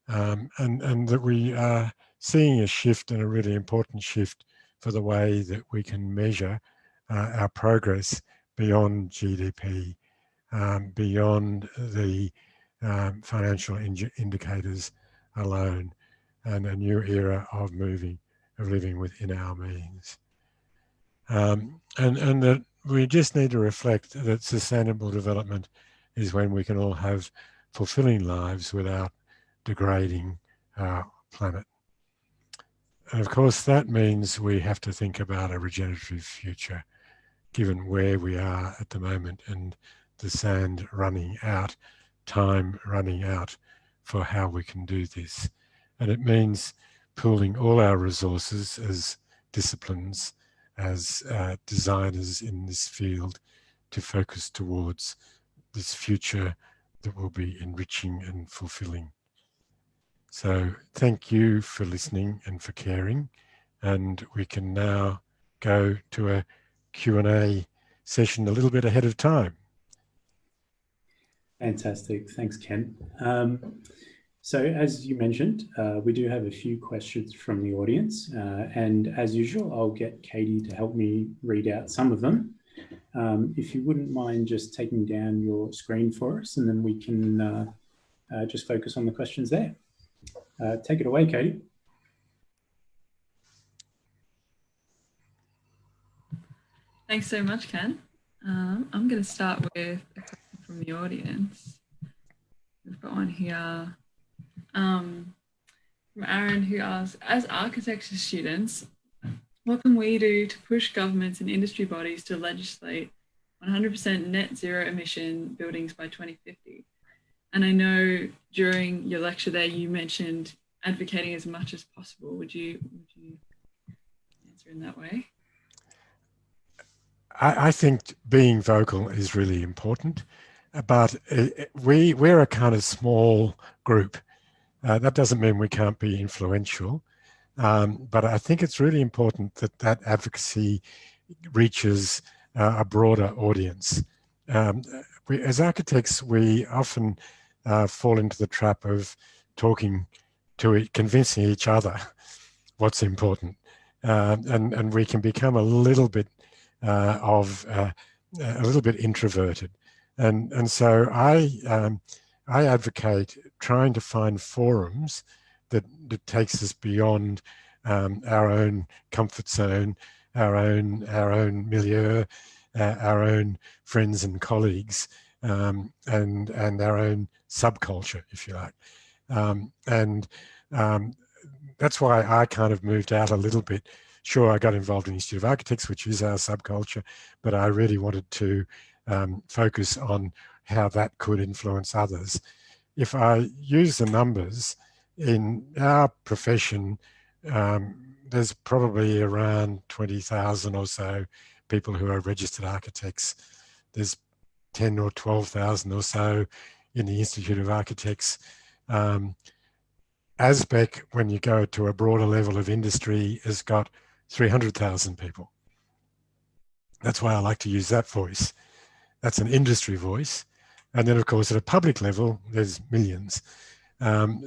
And that we are seeing a shift, and a really important shift, for the way that we can measure our progress beyond GDP. beyond the financial indicators alone, and a new era of living within our means. And that we just need to reflect that sustainable development is when we can all have fulfilling lives without degrading our planet. And of course, that means we have to think about a regenerative future, given where we are at the moment and the sand running out, time running out for how we can do this. And it means pooling all our resources as disciplines, as designers in this field, to focus towards this future that will be enriching and fulfilling. So thank you for listening and for caring. And we can now go to a Q&A session a little bit ahead of time. Fantastic. Thanks, Ken. So as you mentioned, we do have a few questions from the audience. And as usual, I'll get Katie to help me read out some of them. If you wouldn't mind just taking down your screen for us, and then we can just focus on the questions there. Take it away, Katie. Thanks so much, Ken. I'm going to start with a question from the audience. We've got one here from Aaron, who asks, as architecture students, what can we do to push governments and industry bodies to legislate 100% net zero emission buildings by 2050? And I know during your lecture there, you mentioned advocating as much as possible. Would you answer in that way? I think being vocal is really important, but we're a kind of small group. That doesn't mean we can't be influential, but I think it's really important that that advocacy reaches a broader audience. As architects, we often fall into the trap of convincing each other what's important, and we can become a little bit introverted, and so I advocate trying to find forums that takes us beyond our own comfort zone, our own milieu, our own friends and colleagues, and our own subculture, if you like, and that's why I kind of moved out a little bit. Sure, I got involved in the Institute of Architects, which is our subculture, but I really wanted to focus on how that could influence others. If I use the numbers, in our profession, there's probably around 20,000 or so people who are registered architects. There's 10 or 12,000 or so in the Institute of Architects. ASBEC, when you go to a broader level of industry, has got 300,000 people. That's why I like to use that voice. That's an industry voice. And then, of course, at a public level, there's millions.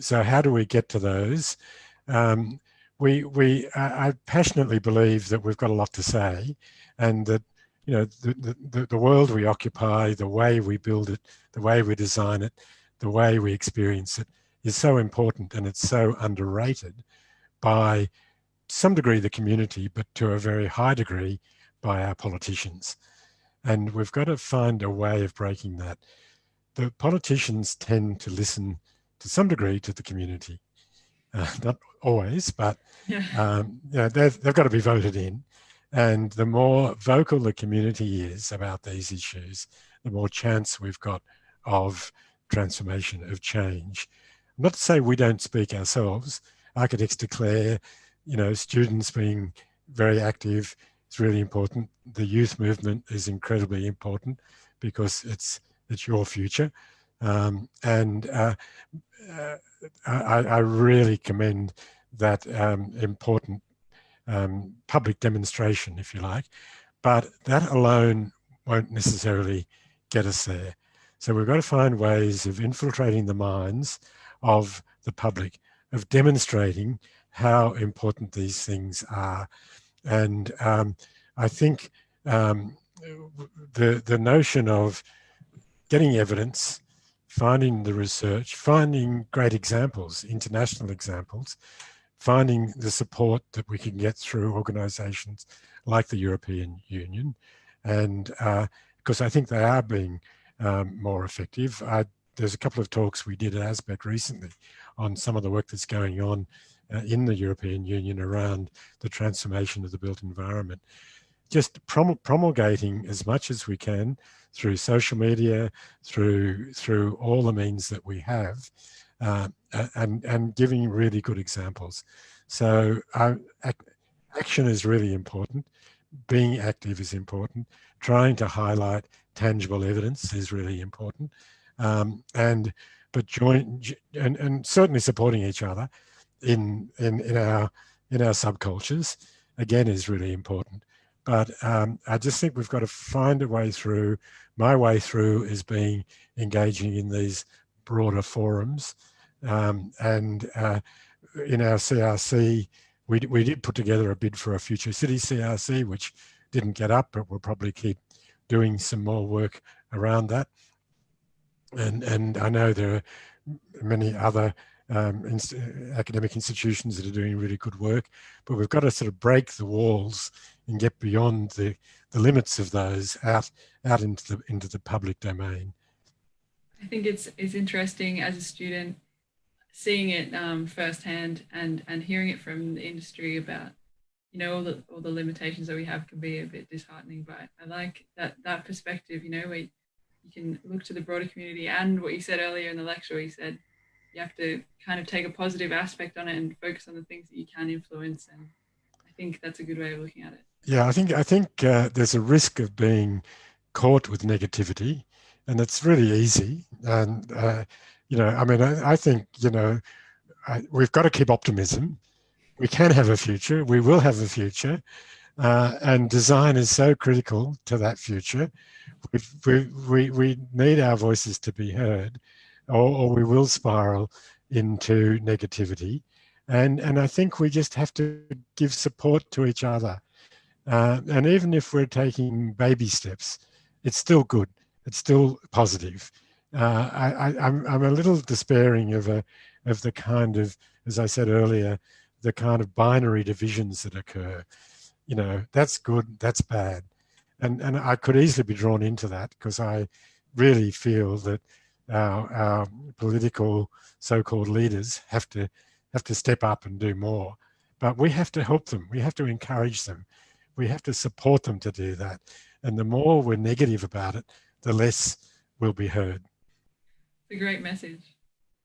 So how do we get to those? I passionately believe that we've got a lot to say, and that the world we occupy, the way we build it, the way we design it, the way we experience it is so important, and it's so underrated by some degree the community, but to a very high degree by our politicians. And we've got to find a way of breaking that. The politicians tend to listen to some degree to the community. Not always, but they've got to be voted in. And the more vocal the community is about these issues, the more chance we've got of transformation, of change. Not to say we don't speak ourselves. Architects Declare, students being very active is really important. The youth movement is incredibly important because it's your future. I really commend that important public demonstration, if you like, but that alone won't necessarily get us there. So we've got to find ways of infiltrating the minds of the public, of demonstrating how important these things are. And I think the notion of getting evidence, finding the research, finding great examples, international examples, finding the support that we can get through organisations like the European Union, and because I think they are being more effective. There's a couple of talks we did at ASBEC recently on some of the work that's going on in the European Union around the transformation of the built environment. Just promulgating as much as we can through social media, through all the means that we have, and giving really good examples. So action is really important. Being active is important. Trying to highlight tangible evidence is really important. But certainly supporting each other in our subcultures again is really important. But I just think we've got to find a way through. My way through is engaging in these broader forums. And in our CRC, we did put together a bid for a future city CRC, which didn't get up, but we'll probably keep doing some more work around that. And I know there are many other academic institutions that are doing really good work, but we've got to sort of break the walls and get beyond the limits of those out into the public domain. I think it's interesting as a student seeing it firsthand and hearing it from the industry about, you know, all the limitations that we have can be a bit disheartening. But I like that perspective, you know, where you can look to the broader community, and what you said earlier in the lecture, where you said you have to kind of take a positive aspect on it and focus on the things that you can influence. And I think that's a good way of looking at it. Yeah, I think there's a risk of being caught with negativity, and it's really easy. And you know, I mean, I think, you know, we've got to keep optimism. We can have a future. We will have a future, and design is so critical to that future. We need our voices to be heard, or we will spiral into negativity. And I think we just have to give support to each other. And even if we're taking baby steps, it's still good. It's still positive. I'm a little despairing of the kind of, as I said earlier, the kind of binary divisions that occur. You know, that's good, that's bad. And I could easily be drawn into that, because I really feel that our political so-called leaders have to step up and do more. But we have to help them. We have to encourage them. We have to support them to do that. And the more we're negative about it, the less we'll be heard. It's a great message.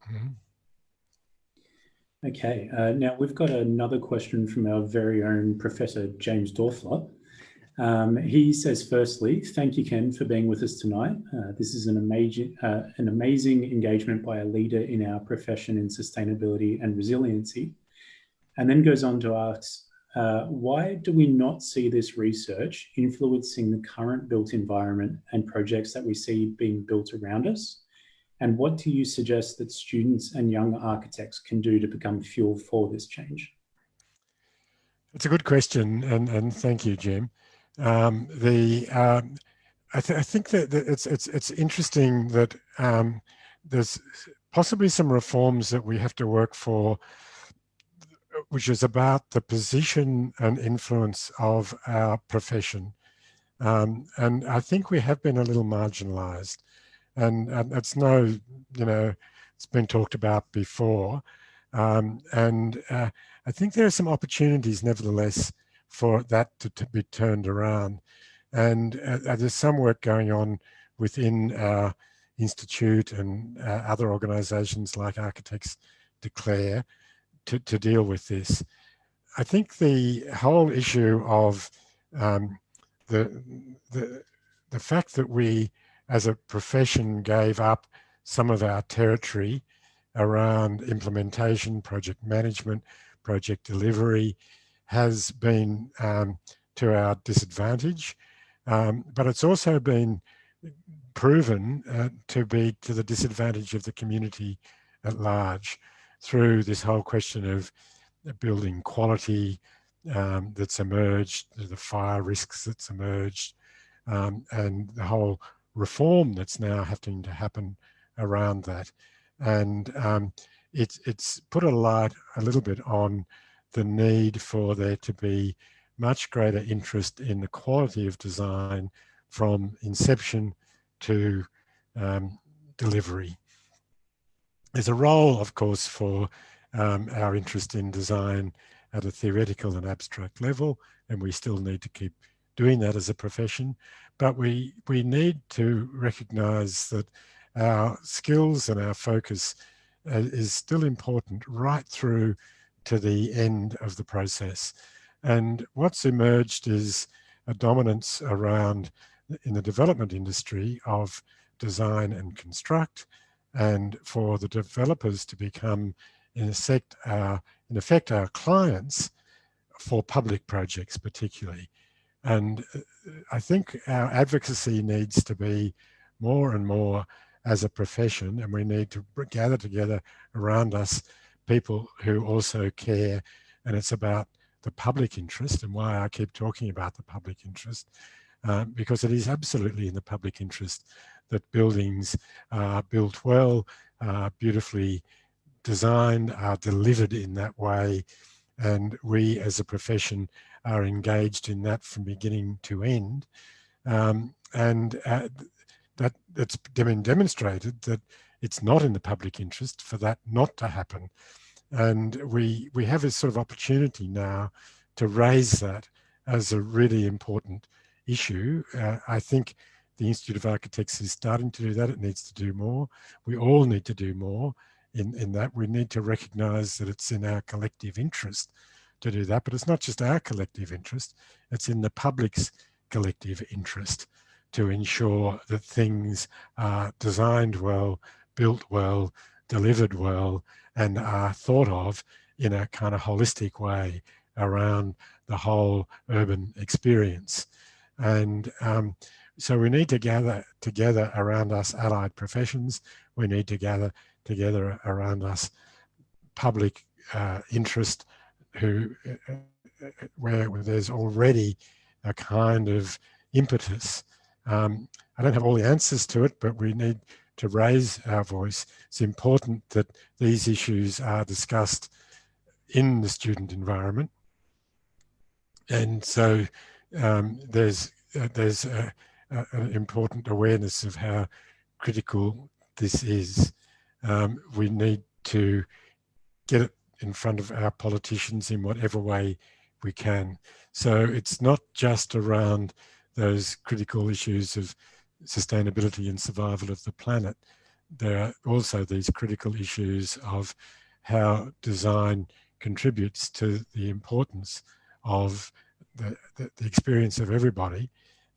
Mm-hmm. Okay, now we've got another question from our very own Professor James Dorfler. He says, firstly, thank you, Ken, for being with us tonight. This is an amazing engagement by a leader in our profession in sustainability and resiliency. And then goes on to ask, why do we not see this research influencing the current built environment and projects that we see being built around us? And what do you suggest that students and young architects can do to become fuel for this change? It's a good question, and thank you, Jim. I think that it's interesting that there's possibly some reforms that we have to work for, which is about the position and influence of our profession. And I think we have been a little marginalized. And it's it's been talked about before. And I think there are some opportunities, nevertheless, for that to be turned around. And there's some work going on within our institute and other organizations like Architects Declare to deal with this. I think the whole issue of the fact that we, as a profession, gave up some of our territory around implementation, project management, project delivery, has been to our disadvantage. But it's also been proven to be to the disadvantage of the community at large through this whole question of building quality that's emerged, the fire risks that's emerged, and the whole reform that's now having to happen around that. And it's put a light a little bit on the need for there to be much greater interest in the quality of design from inception to delivery. There's a role, of course, for our interest in design at a theoretical and abstract level, and we still need to keep doing that as a profession. But we need to recognize that our skills and our focus is still important right through to the end of the process. And what's emerged is a dominance around, in the development industry, of design and construct, and for the developers to become, in effect, our clients for public projects particularly. And I think our advocacy needs to be more and more as a profession, and we need to gather together around us people who also care, and it's about the public interest, and why I keep talking about the public interest, because it is absolutely in the public interest that buildings are built well, beautifully designed, are delivered in that way, and we as a profession are engaged in that from beginning to end. That's been demonstrated that it's not in the public interest for that not to happen. And we have this sort of opportunity now to raise that as a really important issue. I think the Institute of Architects is starting to do that. It needs to do more. We all need to do more in that. We need to recognize that it's in our collective interest to do that, but it's not just our collective interest, it's in the public's collective interest to ensure that things are designed well, built well, delivered well, and are thought of in a kind of holistic way around the whole urban experience. And so we need to gather together around us allied professions. We need to gather together around us public interest, where there's already a kind of impetus. I don't have all the answers to it, but we need to raise our voice. It's important that these issues are discussed in the student environment. And so there's an important awareness of how critical this is. We need to get it in front of our politicians in whatever way we can. So it's not just around those critical issues of sustainability and survival of the planet. There are also these critical issues of how design contributes to the importance of the experience of everybody,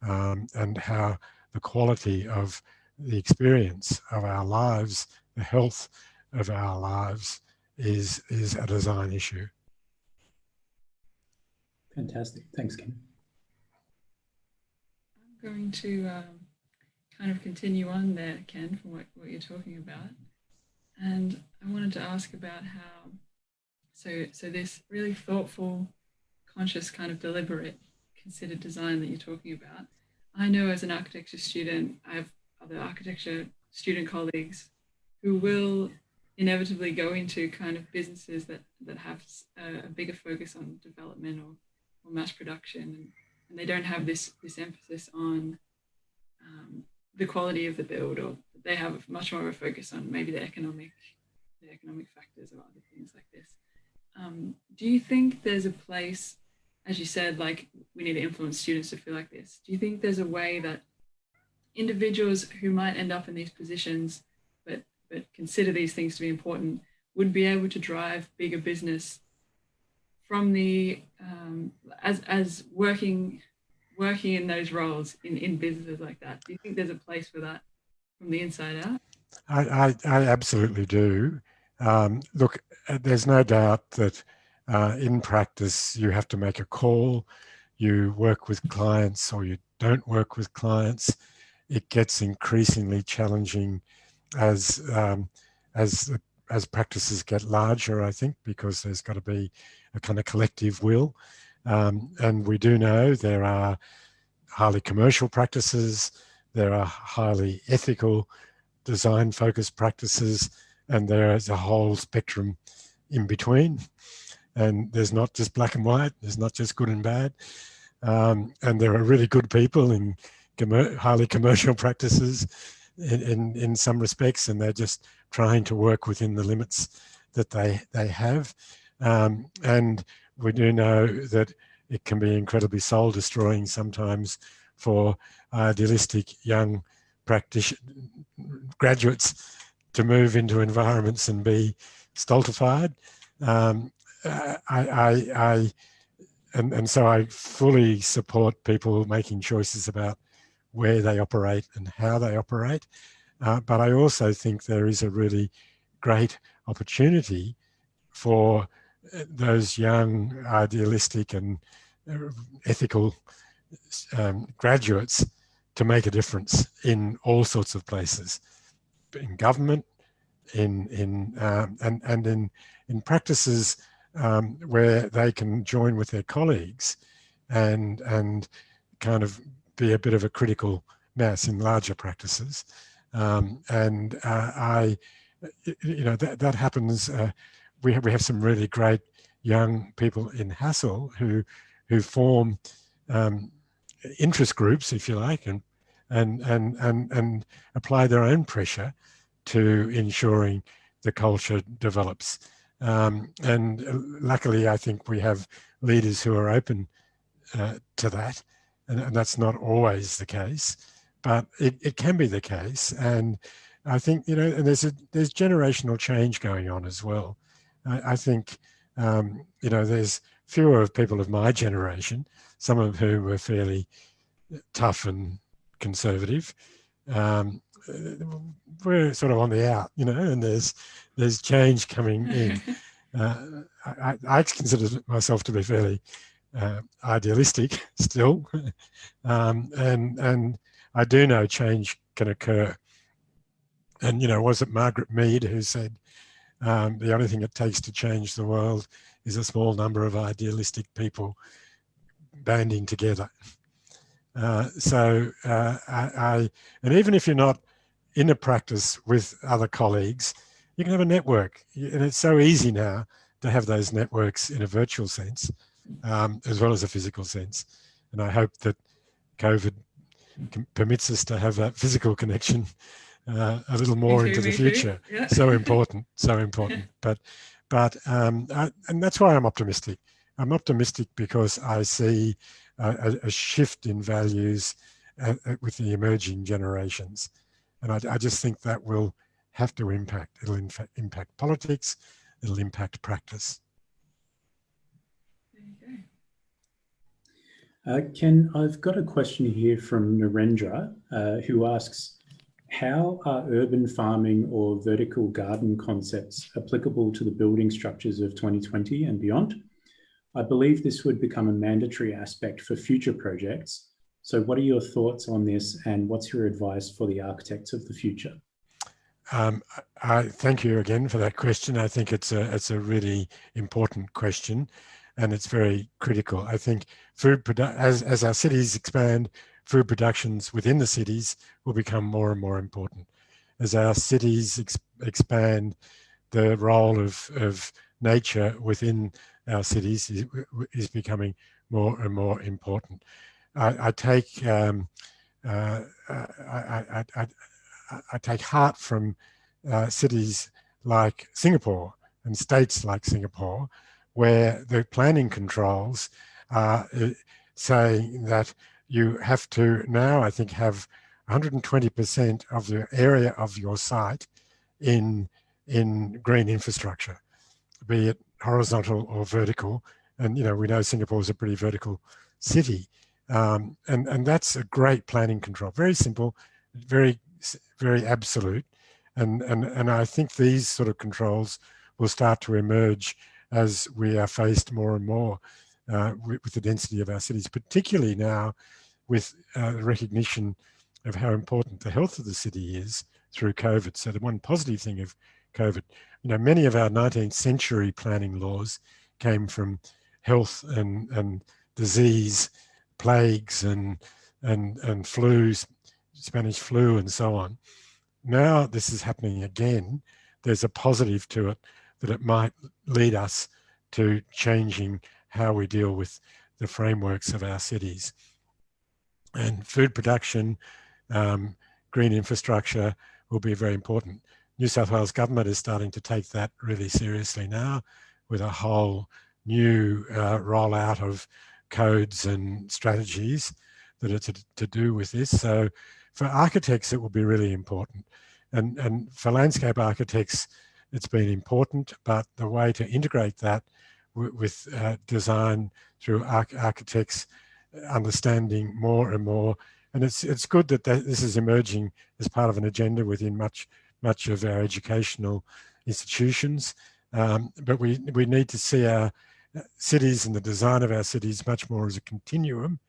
and how the quality of the experience of our lives, the health of our lives, is a design issue. Fantastic. Thanks, Ken. I'm going to kind of continue on there, Ken, from what you're talking about. And I wanted to ask about how, so this really thoughtful, conscious, kind of deliberate, considered design that you're talking about. I know as an architecture student, I have other architecture student colleagues who will inevitably go into kind of businesses that have a bigger focus on development or mass production, and they don't have this emphasis on the quality of the build, or they have much more of a focus on maybe the economic factors or other things like this. Do you think there's a place, as you said, like we need to influence students to feel like this? Do you think there's a way that individuals who might end up in these positions but consider these things to be important would be able to drive bigger business from the as working in those roles in businesses like that? Do you think there's a place for that from the inside out? I absolutely do. Look, there's no doubt that in practice you have to make a call. You work with clients or you don't work with clients. It gets increasingly challenging as practices get larger, I think, because there's got to be a kind of collective will. And we do know there are highly commercial practices, there are highly ethical, design-focused practices, and there is a whole spectrum in between. And there's not just black and white, there's not just good and bad. And there are really good people in highly commercial practices in some respects, and they're just trying to work within the limits that they have. And we do know that it can be incredibly soul destroying sometimes for idealistic young graduates to move into environments and be stultified. And so I fully support people making choices about where they operate and how they operate. But I also think there is a really great opportunity for those young, idealistic and ethical graduates to make a difference in all sorts of places, in government, and in practices where they can join with their colleagues and kind of be a bit of a critical mass in larger practices. That happens. We have some really great young people in HASSEL who form interest groups, if you like, and apply their own pressure to ensuring the culture develops. And luckily, I think we have leaders who are open to that, and that's not always the case, but it can be the case. And I think, and there's generational change going on as well. I think, there's fewer of people of my generation, some of whom were fairly tough and conservative. We're sort of on the out, and there's change coming in. I consider myself to be fairly idealistic still, and I do know change can occur. And was it Margaret Mead who said the only thing it takes to change the world is a small number of idealistic people banding together? And even if you're not in a practice with other colleagues, you can have a network, and it's so easy now to have those networks in a virtual sense as well as a physical sense. And I hope that COVID permits us to have that physical connection a little more into the future. Yeah. So important. But and that's why I'm optimistic. I'm optimistic because I see a shift in values with the emerging generations, and I just think that will have to impact. It'll impact politics. It'll impact practice. There you go. Ken, I've got a question here from Narendra, who asks, how are urban farming or vertical garden concepts applicable to the building structures of 2020 and beyond? I believe this would become a mandatory aspect for future projects. So what are your thoughts on this, and what's your advice for the architects of the future? I thank you again for that question. I think it's a really important question, and it's very critical. I think as our cities expand, food productions within the cities will become more and more important. As our cities expand, the role of nature within our cities is becoming more and more important. I take heart from cities like Singapore and states like Singapore, where the planning controls are saying that you have to now, I think, have 120% of the area of your site in green infrastructure, be it horizontal or vertical. And we know Singapore is a pretty vertical city, and that's a great planning control. Very simple, very absolute, and I think these sort of controls will start to emerge as we are faced more and more with the density of our cities, particularly now with the recognition of how important the health of the city is through COVID. So the one positive thing of COVID, many of our 19th century planning laws came from health and disease, plagues and flus, Spanish flu and so on. Now this is happening again. There's a positive to it, that it might lead us to changing how we deal with the frameworks of our cities. And food production, green infrastructure will be very important. New South Wales government is starting to take that really seriously now, with a whole new rollout of codes and strategies that are to do with this. So for architects, it will be really important. And for landscape architects, it's been important, but the way to integrate that with design through architects understanding more and more. And it's good that this is emerging as part of an agenda within much of our educational institutions. But we need to see our cities and the design of our cities much more as a continuum,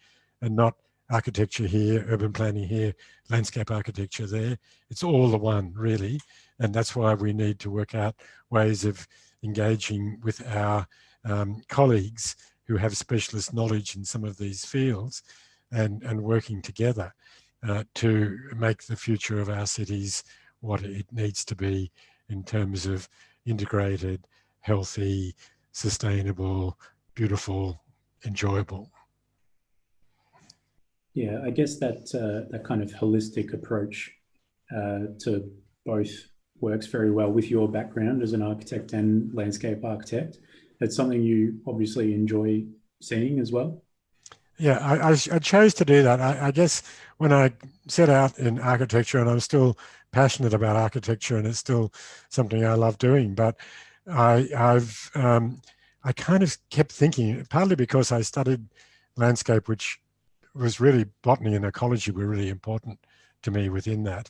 and not architecture here, urban planning here, landscape architecture there. It's all the one, really. And that's why we need to work out ways of engaging with our colleagues who have specialist knowledge in some of these fields, and working together to make the future of our cities what it needs to be in terms of integrated, healthy, sustainable, beautiful, enjoyable. Yeah, I guess that kind of holistic approach to both works very well with your background as an architect and landscape architect. It's something you obviously enjoy seeing as well. Yeah, I chose to do that. I guess when I set out in architecture, and I'm still passionate about architecture, and it's still something I love doing, but I kind of kept thinking, partly because I studied landscape, which was really botany and ecology were really important to me within that.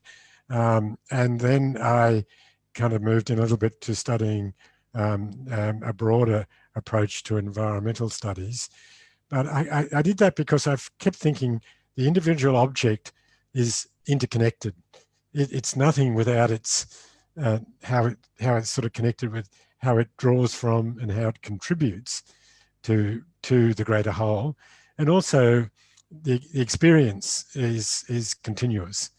And then I kind of moved in a little bit to studying a broader approach to environmental studies. But I did that because I've kept thinking the individual object is interconnected. It's nothing without its how it's sort of connected with how it draws from and how it contributes to the greater whole. And also the experience is contiguous.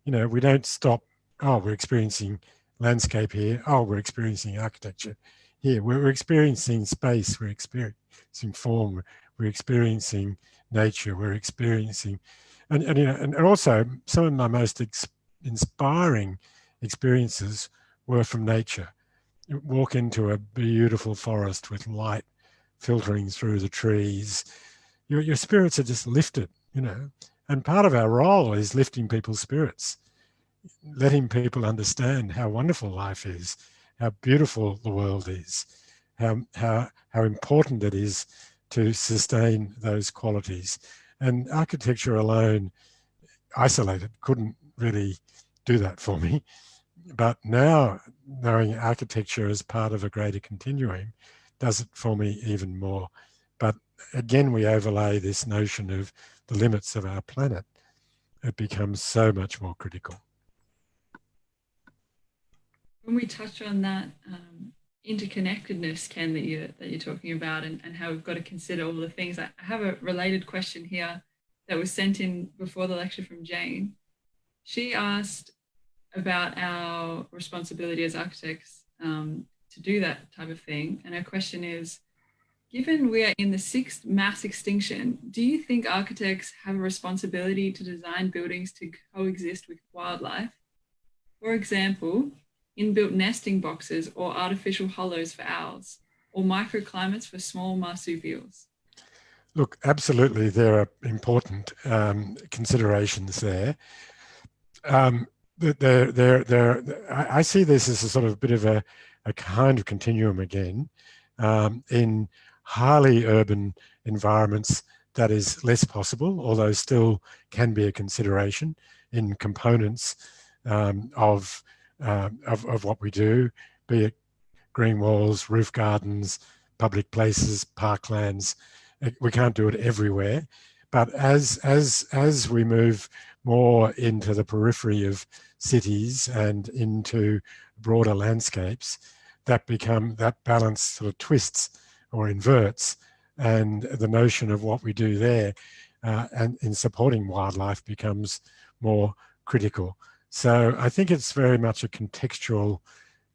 You know, we don't stop, oh, we're experiencing landscape here, oh, we're experiencing architecture here. We're experiencing space, we're experiencing form, we're experiencing nature, we're experiencing, and you know, and also some of my most inspiring experiences were from nature. You walk into a beautiful forest with light filtering through the trees, your spirits are just lifted, you know. And part of our role is lifting people's spirits, letting people understand how wonderful life is, how beautiful the world is, how important it is to sustain those qualities. And architecture alone, isolated, couldn't really do that for me. But now, knowing architecture as part of a greater continuum does it for me even more. But again, we overlay this notion of the limits of our planet. It becomes so much more critical. When we touch on that interconnectedness, Ken, that you're talking about, and how we've got to consider all the things, I have a related question here that was sent in before the lecture from Jane. She asked about our responsibility as architects to do that type of thing. And her question is, given we are in the 6th mass extinction, do you think architects have a responsibility to design buildings to coexist with wildlife? For example, inbuilt nesting boxes or artificial hollows for owls, or microclimates for small marsupials? Look, absolutely, there are important considerations there. I see this as a sort of bit of a kind of continuum again. In highly urban environments, that is less possible, although still can be a consideration in components of what we do, be it green walls, roof gardens, public places, parklands. We can't do it everywhere, but as we move more into the periphery of cities and into broader landscapes, that balance sort of twists or inverts, and the notion of what we do there and in supporting wildlife becomes more critical. So I think it's very much a contextual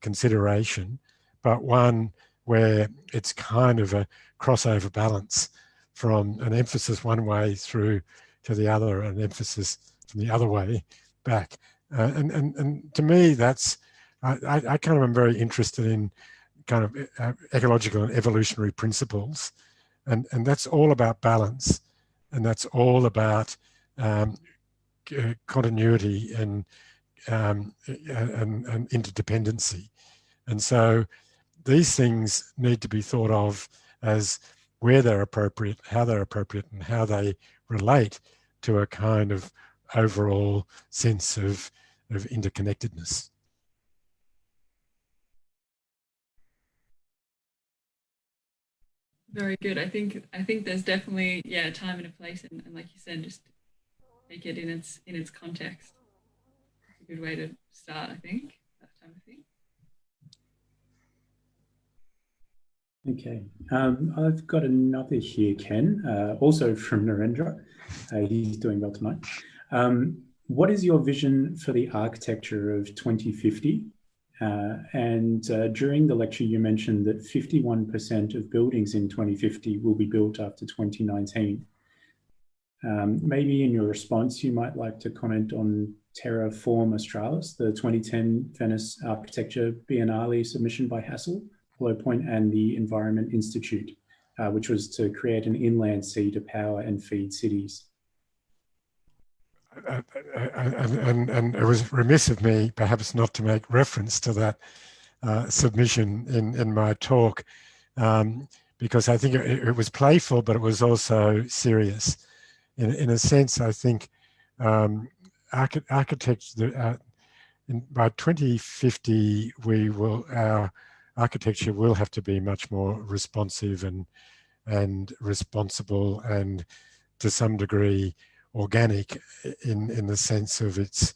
consideration, but one where it's kind of a crossover balance from an emphasis one way through to the other, an emphasis from the other way back. And to me, that's, I kind of am very interested in kind of ecological and evolutionary principles. And that's all about balance. And that's all about continuity and interdependency. And so these things need to be thought of as where they're appropriate, and how they relate to a kind of overall sense of interconnectedness. Very good. I think there's definitely a time and a place, and like you said, just take it in its context. It's a good way to start, I think, that type of thing. Okay, I've got another here, Ken, also from Narendra. He's doing well tonight. What is your vision for the architecture of 2050? And during the lecture, you mentioned that 51% of buildings in 2050 will be built after 2019. Maybe in your response, you might like to comment on Terraform Australis, the 2010 Venice Architecture Biennale submission by HASSEL, Hollow Point and the Environment Institute, which was to create an inland sea to power and feed cities. And it was remiss of me perhaps not to make reference to that submission in my talk, because I think it was playful, but it was also serious. In a sense, I think architects, by 2050, our architecture will have to be much more responsive and responsible, and to some degree organic in the sense of its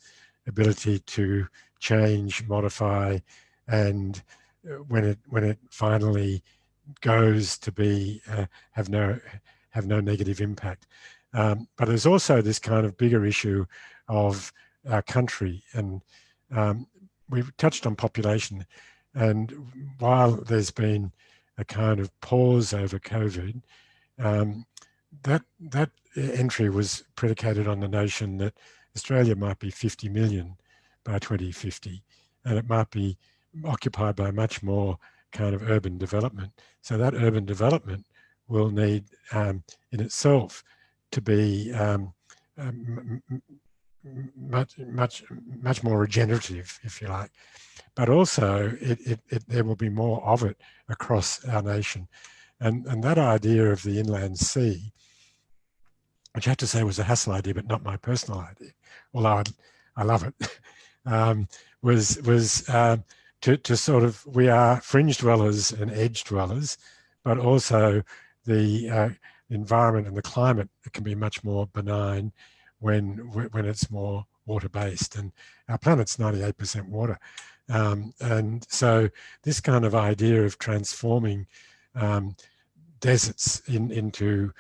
ability to change, modify, and when it finally goes to be have no negative impact. But there's also this kind of bigger issue of our country, and we've touched on population. And while there's been a kind of pause over COVID, that entry was predicated on the notion that Australia might be 50 million by 2050, and it might be occupied by much more kind of urban development. So that urban development will need in itself to be much more regenerative, if you like. But also there will be more of it across our nation. And that idea of the inland sea, which I have to say was a HASSEL idea, but not my personal idea, although I love it, was to sort of, we are fringe dwellers and edge dwellers, but also the environment and the climate can be much more benign when it's more water-based, and our planet's 98% water. And so this kind of idea of transforming deserts into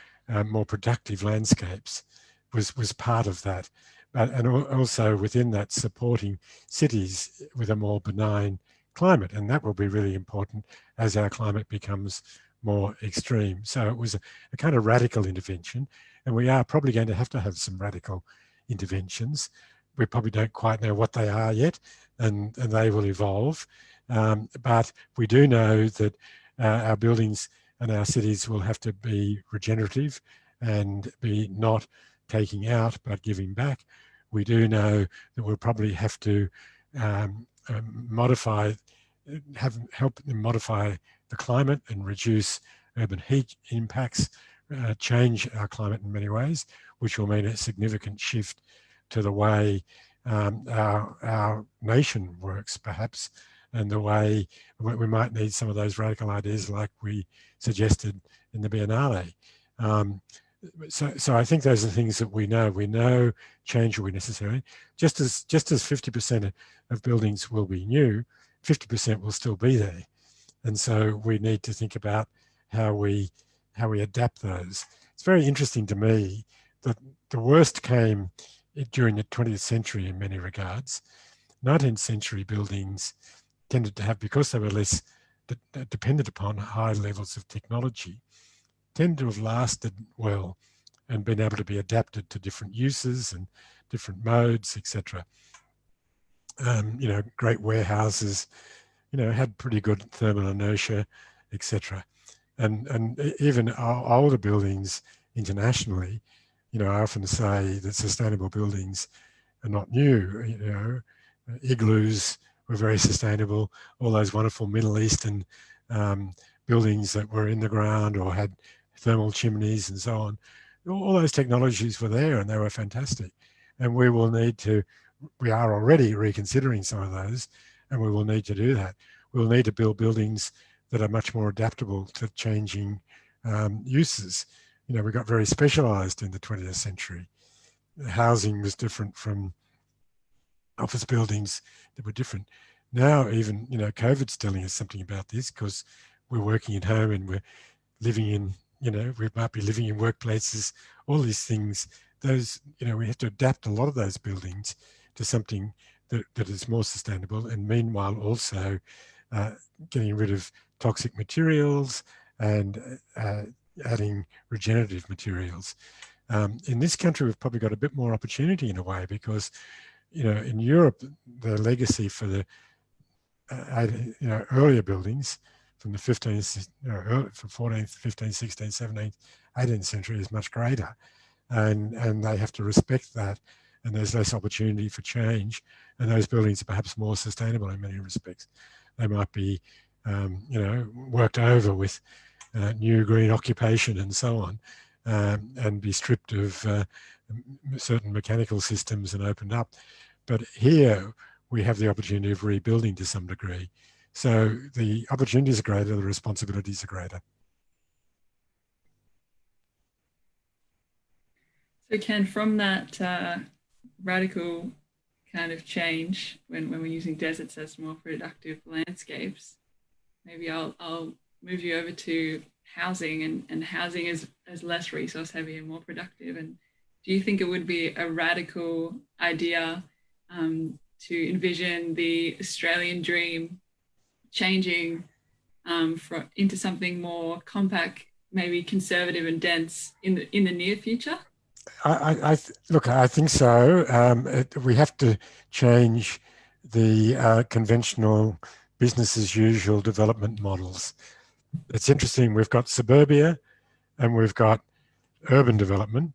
more productive landscapes was part of that. And also within that, supporting cities with a more benign climate. And that will be really important as our climate becomes more extreme. So it was a kind of radical intervention. And we are probably going to have some radical interventions. We probably don't quite know what they are yet, and they will evolve. But we do know that our buildings and our cities will have to be regenerative and be not taking out, but giving back. We do know that we'll probably have to help them modify the climate and reduce urban heat impacts, change our climate in many ways, which will mean a significant shift to the way our nation works, perhaps, and the way we might need some of those radical ideas like we suggested in the Biennale. So I think those are things that we know. We know change will be necessary. Just as 50% of buildings will be new, 50% will still be there. And so we need to think about how we adapt those. It's very interesting to me the worst came during the 20th century in many regards. 19th century buildings tended to have, because they were less dependent upon high levels of technology, tend to have lasted well and been able to be adapted to different uses and different modes, etc. Great warehouses, had pretty good thermal inertia, etc. And even our older buildings internationally, I often say that sustainable buildings are not new. Igloos were very sustainable. All those wonderful Middle Eastern buildings that were in the ground or had thermal chimneys and so on, all those technologies were there and they were fantastic. And we are already reconsidering some of those, and we will need to do that. We'll need to build buildings that are much more adaptable to changing uses. We got very specialized in the 20th century. Housing was different from office buildings that were different. Now, even, COVID's telling us something about this, because we're working at home and we're living in, we might be living in workplaces, all these things. Those, we have to adapt a lot of those buildings to something that is more sustainable, and meanwhile also getting rid of toxic materials and adding regenerative materials. In this country, we've probably got a bit more opportunity in a way, because in Europe, the legacy for the earlier buildings from the 15th, from 14th, 15th, 16th, 17th, 18th century is much greater, and they have to respect that. And there's less opportunity for change, and those buildings are perhaps more sustainable in many respects. They might be, worked over with new green occupation and so on, and be stripped of certain mechanical systems and opened up. But here we have the opportunity of rebuilding to some degree. So the opportunities are greater, the responsibilities are greater. So Ken, from that radical kind of change when we're using deserts as more productive landscapes, maybe I'll move you over to housing and housing as less resource heavy and more productive. And do you think it would be a radical idea to envision the Australian dream changing into something more compact, maybe conservative and dense in the near future? Look, I think so. We have to change the conventional business as usual development models. It's interesting, we've got suburbia and we've got urban development,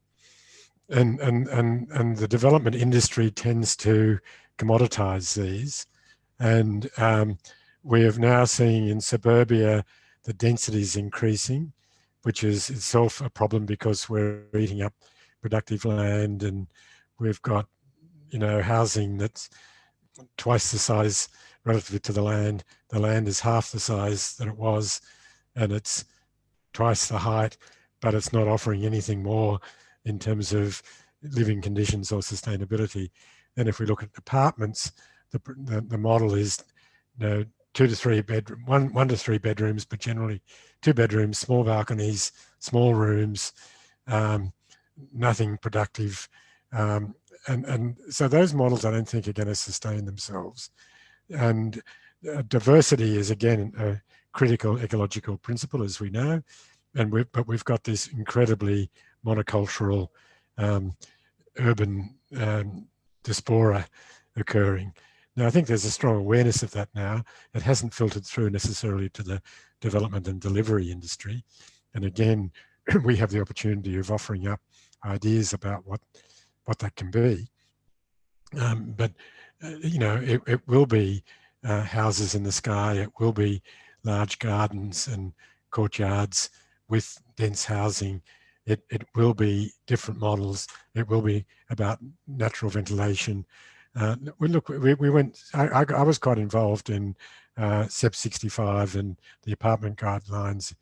and the development industry tends to commoditize these. And we have now seen in suburbia the density is increasing, which is itself a problem because we're eating up productive land, and we've got housing that's twice the size relative to the land. The land is half the size that it was, and it's twice the height, but it's not offering anything more in terms of living conditions or sustainability. And if we look at apartments, the model is 2 to 3 bedroom, one to 3 bedrooms, but generally 2 bedrooms, small balconies, small rooms, nothing productive. And so those models I don't think are going to sustain themselves. And diversity is, again, a critical ecological principle, as we know. But we've got this incredibly monocultural urban diaspora occurring. Now, I think there's a strong awareness of that now. It hasn't filtered through necessarily to the development and delivery industry. And again, we have the opportunity of offering up ideas about what that can be. But it will be houses in the sky. It will be large gardens and courtyards with dense housing. It will be different models. It will be about natural ventilation. We went. I was quite involved in SEP 65 and the apartment guidelines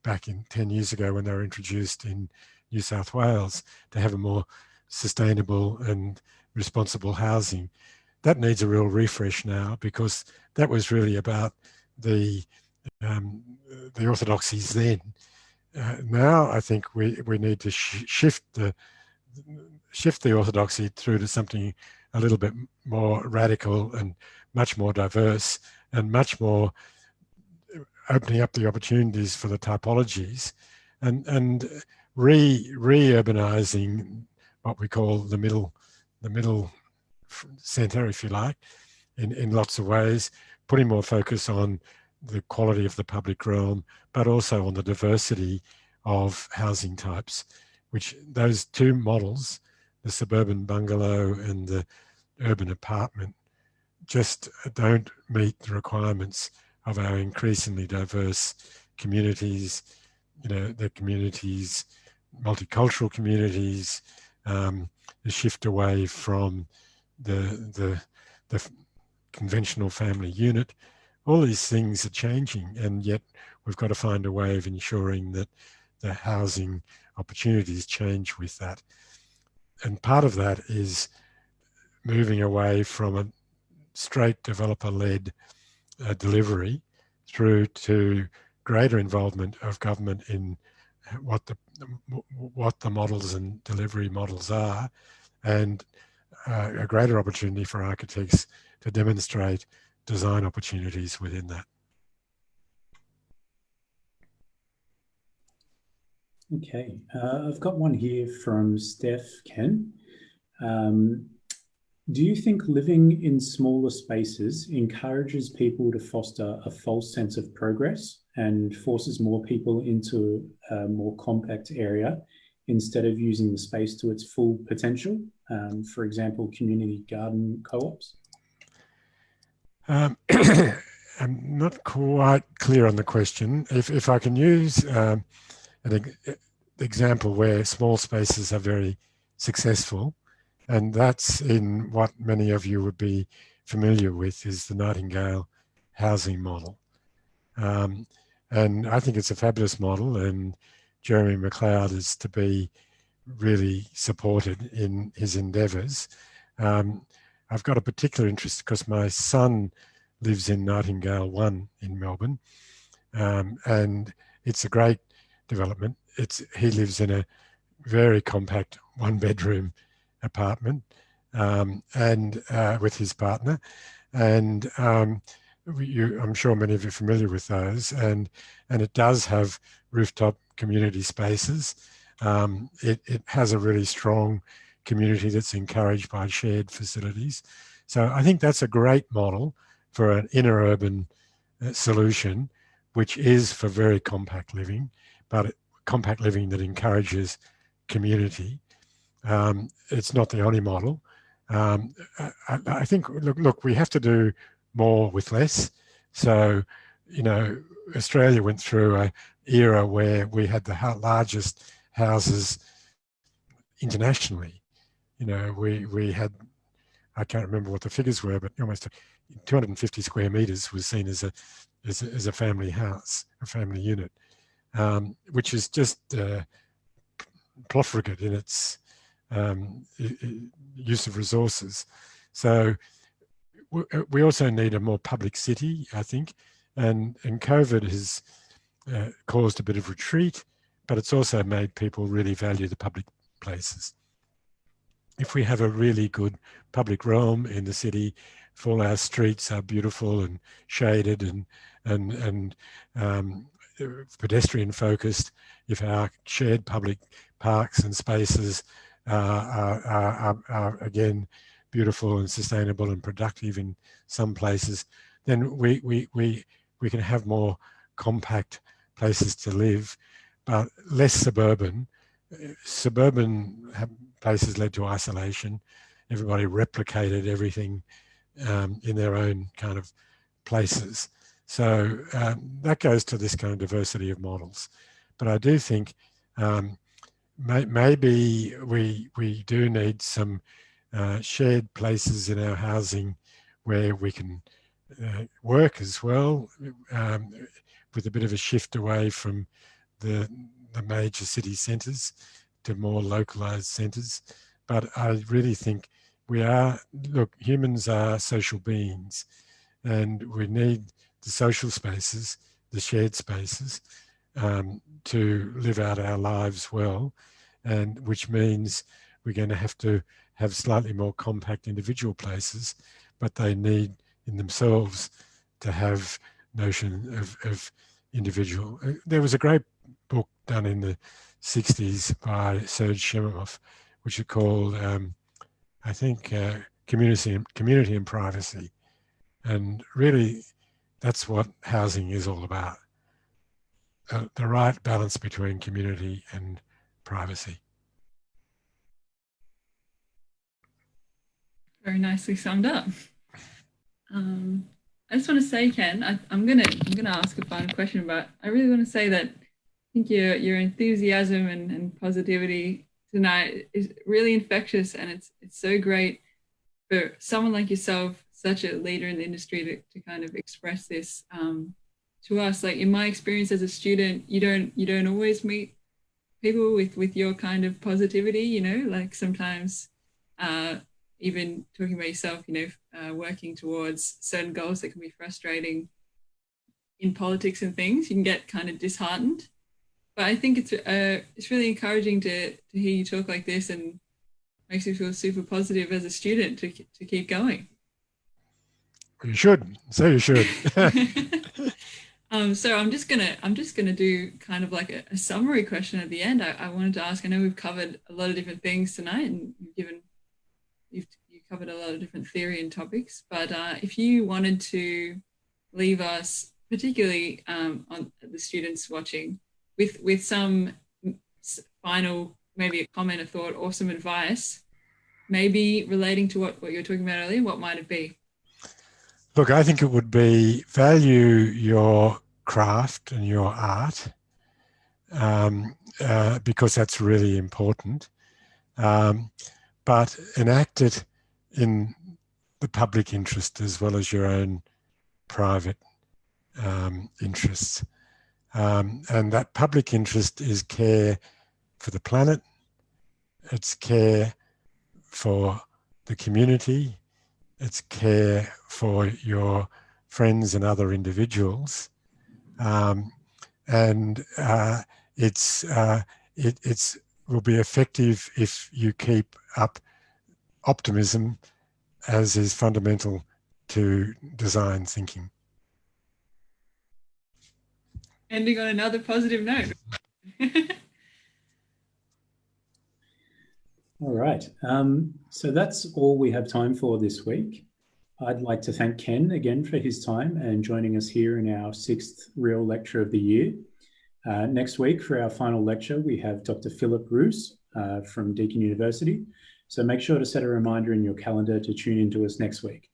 back in 10 years ago when they were introduced in New South Wales to have a more sustainable and responsible housing. That needs a real refresh now, because that was really about the orthodoxies then. Now I think we need to shift the shift the orthodoxy through to something a little bit more radical and much more diverse and much more opening up the opportunities for the typologies and re-urbanizing what we call the middle center, if you like, in lots of ways, putting more focus on the quality of the public realm, but also on the diversity of housing types, which those two models, the suburban bungalow and the urban apartment, just don't meet the requirements of our increasingly diverse communities, the communities, multicultural communities, the shift away from the conventional family unit. All these things are changing, and yet we've got to find a way of ensuring that the housing opportunities change with that. And part of that is moving away from a straight developer-led delivery through to greater involvement of government in what the models and delivery models are, and a greater opportunity for architects to demonstrate design opportunities within that. Okay, I've got one here from Steph Ken. Do you think living in smaller spaces encourages people to foster a false sense of progress and forces more people into a more compact area instead of using the space to its full potential? For example, community garden co-ops? I'm not quite clear on the question. If I can use an example where small spaces are very successful, and that's in what many of you would be familiar with, is the Nightingale housing model. And I think it's a fabulous model, and Jeremy McLeod is to be really supported in his endeavours. I've got a particular interest because my son lives in Nightingale 1 in Melbourne, and it's a great development. He lives in a very compact one-bedroom apartment and with his partner, and I'm sure many of you are familiar with those, and it does have rooftop community spaces. It has a really strong community that's encouraged by shared facilities. So I think that's a great model for an inner urban solution, which is for very compact living, but compact living that encourages community. It's not the only model. I think, look, we have to do more with less. So, Australia went through an era where we had the largest houses internationally. We had, I can't remember what the figures were, but almost 250 square meters was seen as a family house, a family unit, which is just profligate in its use of resources. So we also need a more public city, I think, and COVID has caused a bit of retreat, but it's also made people really value the public places. If we have a really good public realm in the city, if all our streets are beautiful and shaded and pedestrian focused, if our shared public parks and spaces are again beautiful and sustainable and productive in some places, then we can have more compact places to live, but less suburban. Suburban places led to isolation. Everybody replicated everything in their own kind of places. So that goes to this kind of diversity of models. But I do think maybe we do need some shared places in our housing where we can work as well, with a bit of a shift away from the major city centres to more localised centres. But I really think humans are social beings, and we need the social spaces, the shared spaces, to live out our lives well, and which means we're going to have slightly more compact individual places, but they need in themselves to have notion of individual. There was a great book done in the 60s by Serge Shemov, which is called, I think, Community and Privacy. And really, that's what housing is all about. The right balance between community and privacy. Very nicely summed up. I just want to say, Ken, I'm gonna ask a final question, but I really want to say that I think your enthusiasm and positivity tonight is really infectious, and it's so great for someone like yourself, such a leader in the industry, to kind of express this to us. Like in my experience as a student, you don't always meet people with your kind of positivity, you know, like sometimes even talking about yourself, you know, working towards certain goals that can be frustrating in politics and things, you can get kind of disheartened. But I think it's really encouraging to hear you talk like this, and makes me feel super positive as a student to keep going. You should. So you should. So I'm just gonna do kind of like a summary question at the end. I wanted to ask. I know we've covered a lot of different things tonight, and you covered a lot of different theory and topics. But if you wanted to leave us, particularly on the students watching, with some final, maybe a comment, a thought, or some advice, maybe relating to what you were talking about earlier, what might it be? Look, I think it would be value your craft and your art, because that's really important, but enact it in the public interest as well as your own private interests. And that public interest is care for the planet, it's care for the community, it's care for your friends and other individuals, and it's will be effective if you keep up optimism, as is fundamental to design thinking. Ending on another positive note. All right. So that's all we have time for this week. I'd like to thank Ken again for his time and joining us here in our 6th Real Lecture of the year. Next week for our final lecture, we have Dr. Philip Roos from Deakin University. So make sure to set a reminder in your calendar to tune into us next week.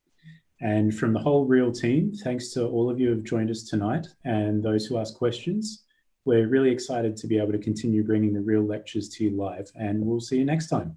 And from the whole Real team, thanks to all of you who have joined us tonight and those who asked questions. We're really excited to be able to continue bringing the Real lectures to you live, and we'll see you next time.